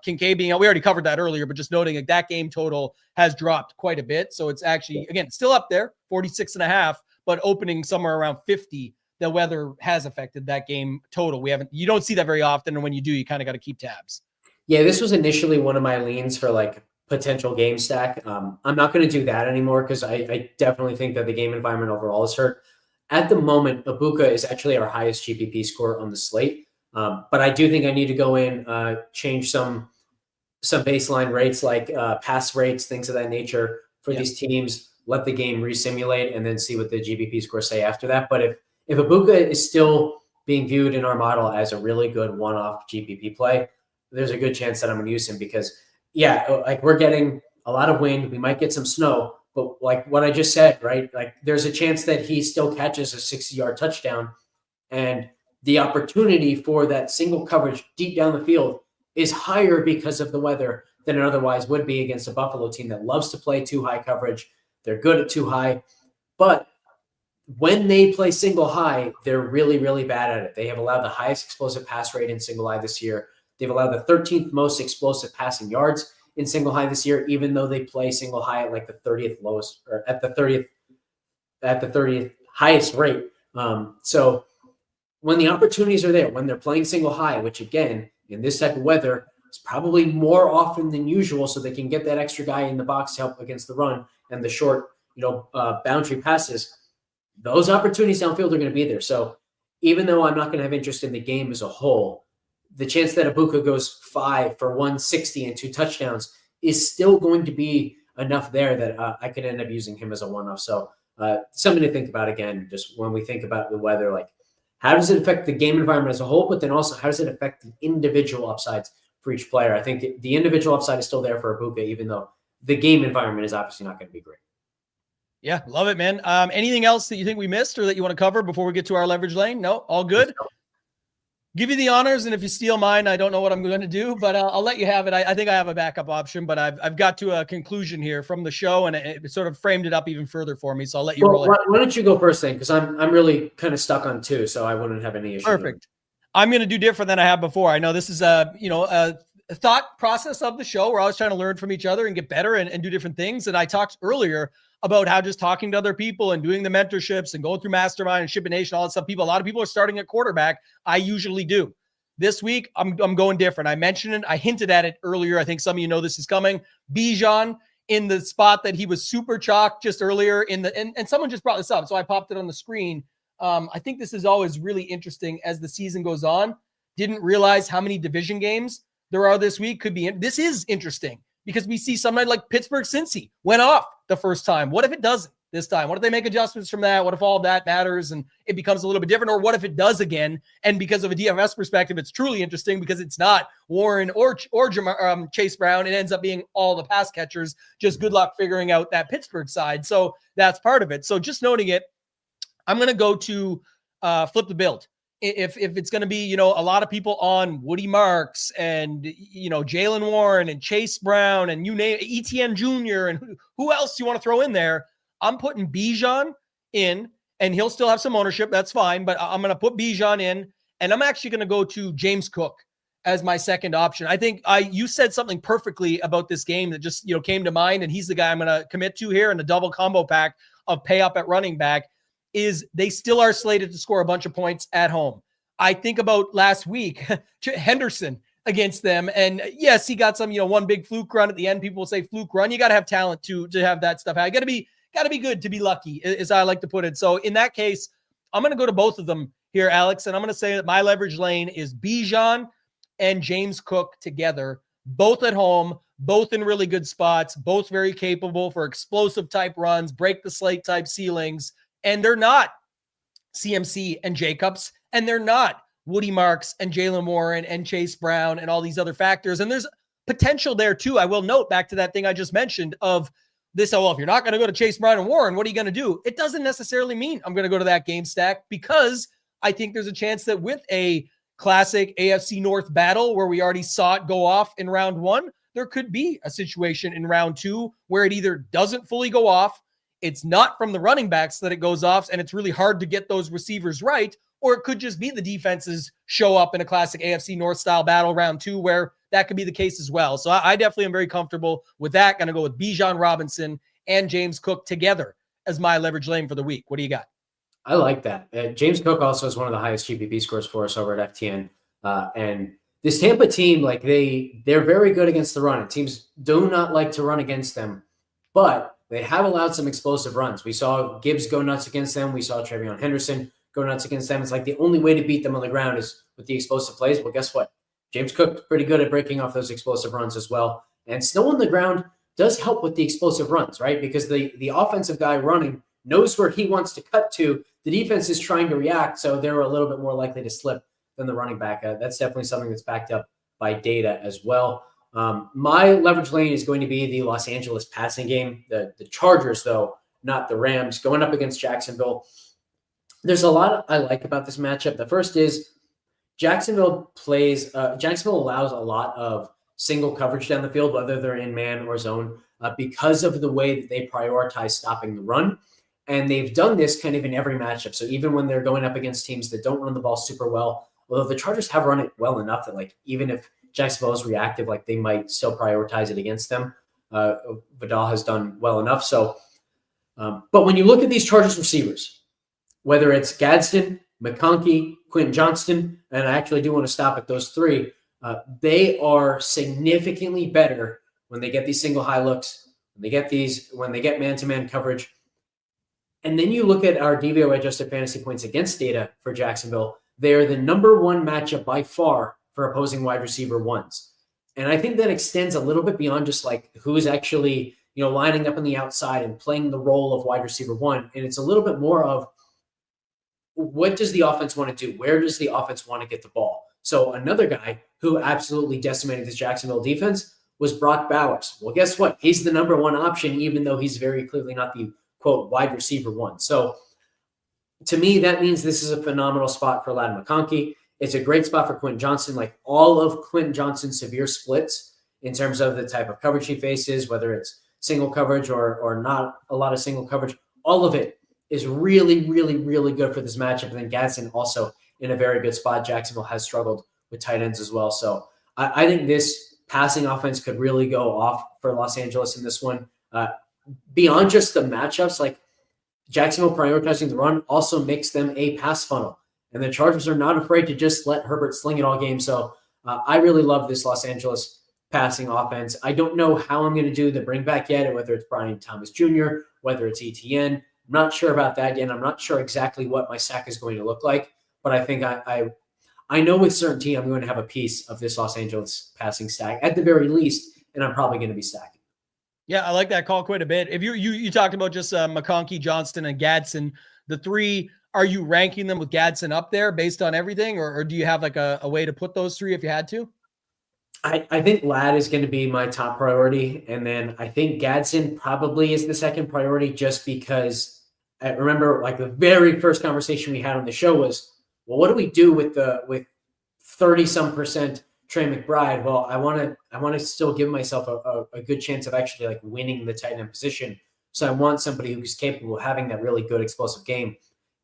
Kincaid being out. We already covered that earlier, but just noting like that game total has dropped quite a bit. So it's actually, again, still up there, 46.5, but opening somewhere around 50. The weather has affected that game total. You don't see that very often. And when you do, you kind of got to keep tabs.
Yeah, this was initially one of my leans for like potential game stack. I'm not going to do that anymore because I definitely think that the game environment overall is hurt. At the moment, Ibuka is actually our highest GPP score on the slate. But I do think I need to go in, change some baseline rates like pass rates, things of that nature for these teams, let the game resimulate and then see what the GPP scores say after that. But if Ibuka is still being viewed in our model as a really good one-off GPP play, there's a good chance that I'm going to use him because, like we're getting a lot of wind. We might get some snow, but like what I just said, right? Like there's a chance that he still catches a 60-yard touchdown, and the opportunity for that single coverage deep down the field is higher because of the weather than it otherwise would be against a Buffalo team that loves to play too high coverage. They're good at too high, but when they play single high, they're really, really bad at it. They have allowed the highest explosive pass rate in single high this year. They've allowed the 13th most explosive passing yards in single high this year, even though they play single high at like the 30th lowest or at the 30th highest rate. So when the opportunities are there, when they're playing single high, which again, in this type of weather, is probably more often than usual, so they can get that extra guy in the box to help against the run and the short, boundary passes. Those opportunities downfield are going to be there. So even though I'm not going to have interest in the game as a whole, the chance that Ibuka goes 5 for 160 and 2 touchdowns is still going to be enough there that I could end up using him as a one-off. So something to think about again, just when we think about the weather, like how does it affect the game environment as a whole, but then also how does it affect the individual upsides for each player? I think the individual upside is still there for Ibuka, even though the game environment is obviously not going to be great.
Yeah, love it, man. Anything else that you think we missed or that you want to cover before we get to our leverage lane? No, all good. Give you the honors, and if you steal mine, I don't know what I'm going to do, but I'll let you have it. I think I have a backup option, but I've got to a conclusion here from the show, and it sort of framed it up even further for me. So I'll let you roll it.
Why don't you go first then? Because I'm really kind of stuck on 2, so I wouldn't have any issue.
Perfect. I'm going to do different than I have before. I know this is a thought process of the show. We're always trying to learn from each other and get better and do different things. And I talked earlier about how just talking to other people and doing the mentorships and going through Mastermind and Shipping Nation, all that stuff. A lot of people are starting at quarterback. I usually do. This week, I'm going different. I mentioned it. I hinted at it earlier. I think some of you know this is coming. Bijan in the spot that he was super chalked just earlier and someone just brought this up, so I popped it on the screen. I think this is always really interesting as the season goes on. Didn't realize how many division games there are this week. This is interesting because we see somebody like Pittsburgh Cincy went off the first time. What if it doesn't this time? What if they make adjustments from that? What if all of that matters and it becomes a little bit different? Or what if it does again? And because of a DFS perspective, it's truly interesting because it's not Warren or Chase Brown. It ends up being all the pass catchers. Just good luck figuring out that Pittsburgh side. So that's part of it. So just noting it, I'm going to go to flip the build. If it's going to be, a lot of people on Woody Marks and, Jalen Warren and Chase Brown and you name ETN Jr. and who else you want to throw in there, I'm putting Bijan in and he'll still have some ownership. That's fine. But I'm going to put Bijan in and I'm actually going to go to James Cook as my second option. I think you said something perfectly about this game that just, came to mind. And he's the guy I'm going to commit to here in the double combo pack of pay up at running back. Is they still are slated to score a bunch of points at home. I think about last week, Henderson against them. And yes, he got some, one big fluke run at the end. People will say fluke run. You got to have talent to have that stuff. I got to be good to be lucky, as I like to put it. So in that case, I'm going to go to both of them here, Alex. And I'm going to say that my leverage lane is Bijan and James Cook together, both at home, both in really good spots, both very capable for explosive type runs, break the slate type ceilings. And they're not CMC and Jacobs, and they're not Woody Marks and Jalen Warren and Chase Brown and all these other factors. And there's potential there too. I will note back to that thing I just mentioned of this. Oh, well, if you're not going to go to Chase Brown and Warren, what are you going to do? It doesn't necessarily mean I'm going to go to that game stack because I think there's a chance that with a classic AFC North battle where we already saw it go off in round 1, there could be a situation in round 2 where it either doesn't fully go off, it's not from the running backs that it goes off, and it's really hard to get those receivers right, or it could just be the defenses show up in a classic AFC North style battle round 2 where that could be the case as well. So I definitely am very comfortable with that. Going to go with Bijan Robinson and James Cook together as my leverage lane for the week. What do you got?
I like that. James Cook also has one of the highest GPP scores for us over at FTN. And this Tampa team, like they're very good against the run. And teams do not like to run against them, but they have allowed some explosive runs. We saw Gibbs go nuts against them. We saw Trevion Henderson go nuts against them. It's like the only way to beat them on the ground is with the explosive plays. Well, guess what? James Cook pretty good at breaking off those explosive runs as well. And snow on the ground does help with the explosive runs, right? Because the offensive guy running knows where he wants to cut to. The defense is trying to react, so they're a little bit more likely to slip than the running back. That's definitely something that's backed up by data as well. My leverage lane is going to be the Los Angeles passing game. The Chargers, though, not the Rams, going up against Jacksonville. There's a lot I like about this matchup. The first is Jacksonville allows a lot of single coverage down the field, whether they're in man or zone, because of the way that they prioritize stopping the run. And they've done this kind of in every matchup. So even when they're going up against teams that don't run the ball super well, although the Chargers have run it well enough that, like, even if Jacksonville is reactive, like, they might still prioritize it against them. Vidal has done well enough. So, but when you look at these Chargers receivers, whether it's Gadsden, McConkey, Quentin Johnston, and I actually do want to stop at those three, they are significantly better when they get these single high looks, when they get man-to-man coverage. And then you look at our DVOA adjusted fantasy points against data for Jacksonville. They're the number one matchup by far for opposing wide receiver ones. And I think that extends a little bit beyond just like who's actually, lining up on the outside and playing the role of wide receiver one. And it's a little bit more of, what does the offense want to do? Where does the offense want to get the ball? So another guy who absolutely decimated this Jacksonville defense was Brock Bowers. Well, guess what? He's the number one option, even though he's very clearly not the, quote, wide receiver one. So to me, that means this is a phenomenal spot for Ladd McConkey. It's a great spot for Quentin Johnston. Like, all of Quentin Johnston's severe splits in terms of the type of coverage he faces, whether it's single coverage or not a lot of single coverage, all of it is really, really, really good for this matchup. And then Gadsden also in a very good spot. Jacksonville has struggled with tight ends as well. So I think this passing offense could really go off for Los Angeles in this one. Beyond just the matchups, like, Jacksonville prioritizing the run also makes them a pass funnel. And the Chargers are not afraid to just let Herbert sling it all game. So I really love this Los Angeles passing offense. I don't know how I'm going to do the bring back yet, whether it's Brian Thomas Jr., whether it's ETN. I'm not sure about that yet. I'm not sure exactly what my stack is going to look like, but I think I know with certainty I'm going to have a piece of this Los Angeles passing stack at the very least, and I'm probably going to be stacking.
Yeah, I like that call quite a bit. If you talked about just McConkey, Johnston, and Gadsden, the three, are you ranking them with Gadsden up there based on everything, or do you have like a way to put those three if you had to?
I think Ladd is going to be my top priority, and then I think Gadsden probably is the second priority, just because I remember, like, the very first conversation we had on the show was, well, what do we do with 30-some% Trey McBride? Well, I want to still give myself a good chance of actually, like, winning the tight end position. So I want somebody who's capable of having that really good explosive game.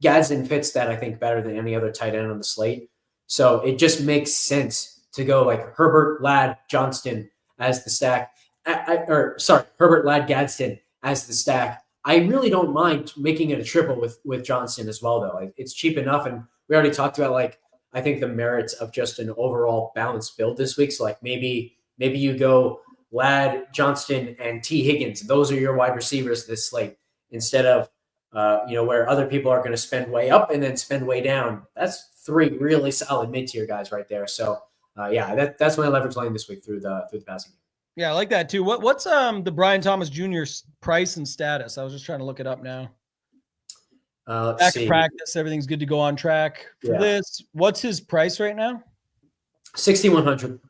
Gadsden fits that, I think, better than any other tight end on the slate. So it just makes sense to go like Herbert, Ladd, Johnston as the stack. Herbert, Ladd, Gadsden as the stack. I really don't mind making it a triple with Johnston as well, though. It's cheap enough, and we already talked about, like, I think the merits of just an overall balanced build this week. So, like, maybe you go Ladd, Johnston, and T. Higgins. Those are your wide receivers this slate, instead of where other people are going to spend way up and then spend way down. That's three really solid mid-tier guys right there. So that's my leverage lane this week through the passing game.
Yeah, I like that too. What's the Brian Thomas Jr. price and status? I was just trying to look it up now. Back in practice, everything's good to go on track for this. What's his price right now?
6,100.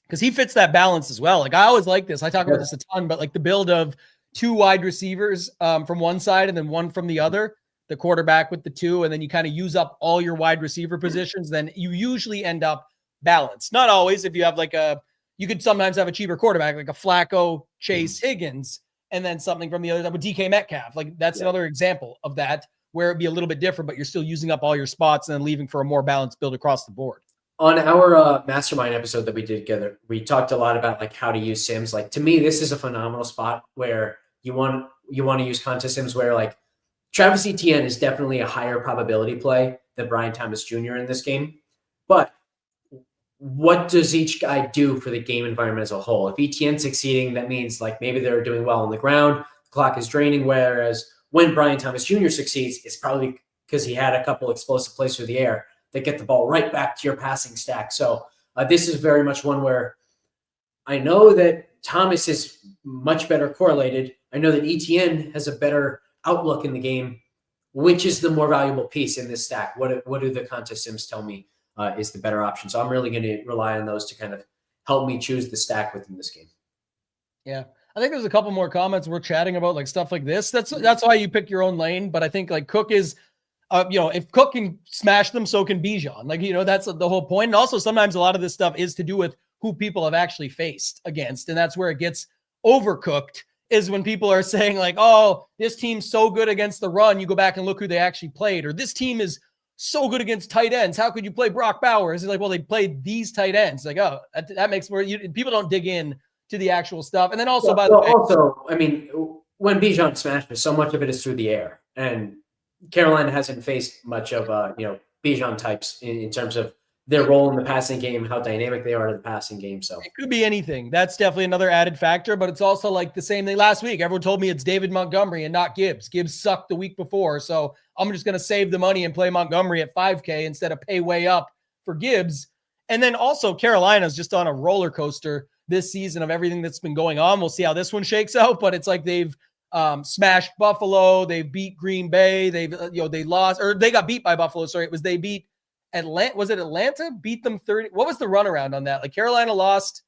Because he fits that balance as well. Like, I always like this. I talk about this a ton, but like the build of two wide receivers from one side and then one from the other, the quarterback with the two, and then you kind of use up all your wide receiver positions, then you usually end up balanced. Not always. If you have you could sometimes have a cheaper quarterback, like a Flacco, Chase, Higgins, and then something from the other side with DK Metcalf. Like, that's another example of that, where it'd be a little bit different, but you're still using up all your spots and then leaving for a more balanced build across the board.
On our mastermind episode that we did together, we talked a lot about, like, how to use sims. Like, to me, this is a phenomenal spot where you want to use contest sims, where, like, Travis Etienne is definitely a higher probability play than Brian Thomas Jr. in this game. But what does each guy do for the game environment as a whole? If Etienne's succeeding, that means, like, maybe they're doing well on the ground, the clock is draining, whereas when Brian Thomas Jr. succeeds, it's probably because he had a couple explosive plays through the air that get the ball right back to your passing stack. So this is very much one where I know that Thomas is much better correlated. I know that Etienne has a better outlook in the game. Which is the more valuable piece in this stack? What do the contest sims tell me? is the better option. So I'm really going to rely on those to kind of help me choose the stack within this game.
Yeah. I think there's a couple more comments we're chatting about, like stuff like this. That's why you pick your own lane. But I think like Cook is, if Cook can smash them, so can Bijan. Like, that's the whole point. And also sometimes a lot of this stuff is to do with who people have actually faced against. And that's where it gets overcooked, is when people are saying like, oh, this team's so good against the run. You go back and look who they actually played. Or this team is so good against tight ends. How could you play Brock Bowers? It's like, well, they played these tight ends. Like, oh, that makes more, people don't dig in to the actual stuff. And then also, by the way,
also, I mean, when Bijan smashes, so much of it is through the air, and Carolina hasn't faced much of Bijan types in terms of their role in the passing game, how dynamic they are in the passing game. So
it could be anything. That's definitely another added factor, but it's also like the same thing last week. Everyone told me it's David Montgomery and not Gibbs. Gibbs sucked the week before. So I'm just going to save the money and play Montgomery at 5K instead of pay way up for Gibbs. And then also Carolina's just on a roller coaster this season of everything that's been going on. We'll see how this one shakes out, but it's like they've smashed Buffalo. They've beat Green Bay. They've, they lost, or they got beat by Buffalo. Sorry. They beat Atlanta. Was it Atlanta? Beat them 30. What was the runaround on that? Like Carolina lost.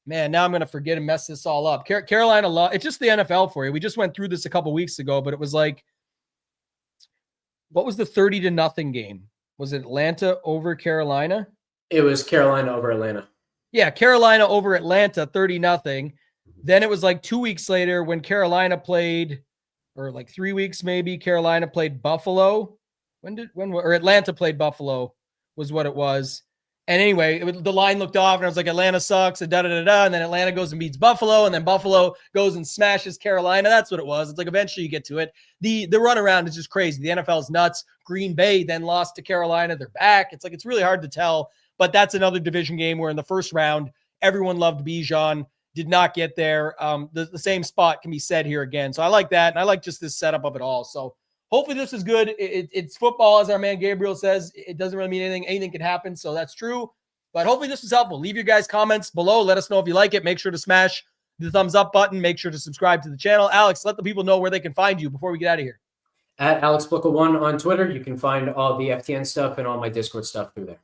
Man, now I'm going to forget and mess this all up. Carolina lost. It's just the NFL for you. We just went through this a couple weeks ago, but it was like, what was the 30-0 game? Was it Atlanta over Carolina?
It was Carolina over Atlanta.
Yeah, Carolina over Atlanta, 30-0. Then it was like 2 weeks later when Carolina played, or like 3 weeks maybe, Carolina played Buffalo. Or Atlanta played Buffalo was what it was. And anyway, the line looked off and I was like, Atlanta sucks and da-da-da-da. And then Atlanta goes and beats Buffalo. And then Buffalo goes and smashes Carolina. That's what it was. It's like eventually you get to it. The runaround is just crazy. The NFL is nuts. Green Bay then lost to Carolina. They're back. It's like, it's really hard to tell. But that's another division game where in the first round, everyone loved Bijan, did not get there. The same spot can be said here again. So I like that. And I like just this setup of it all. So hopefully this is good. It's football, as our man Gabriel says. It doesn't really mean anything. Anything can happen. So that's true. But hopefully this was helpful. Leave your guys' comments below. Let us know if you like it. Make sure to smash the thumbs up button. Make sure to subscribe to the channel. Alex, let the people know where they can find you before we get out of here.
At Alex Blickle 1 on Twitter. You can find all the FTN stuff and all my Discord stuff through there.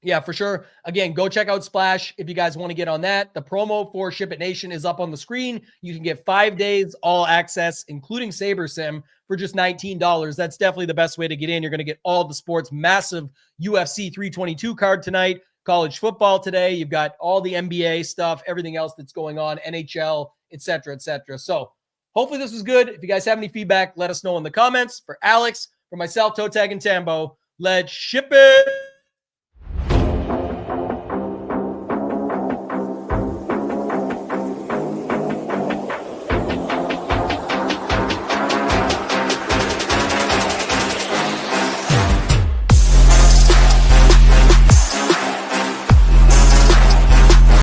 Yeah, for sure. Again, go check out Splash if you guys want to get on that. The promo for Ship It Nation is up on the screen. You can get 5 days all access, including Saber Sim, for just $19. That's definitely the best way to get in. You're going to get all the sports, massive UFC 322 card tonight, college football today. You've got all the NBA stuff, everything else that's going on, NHL, etc., etc. So hopefully this was good. If you guys have any feedback, let us know in the comments. For Alex, for myself, ToeTagginTambo, let's ship it.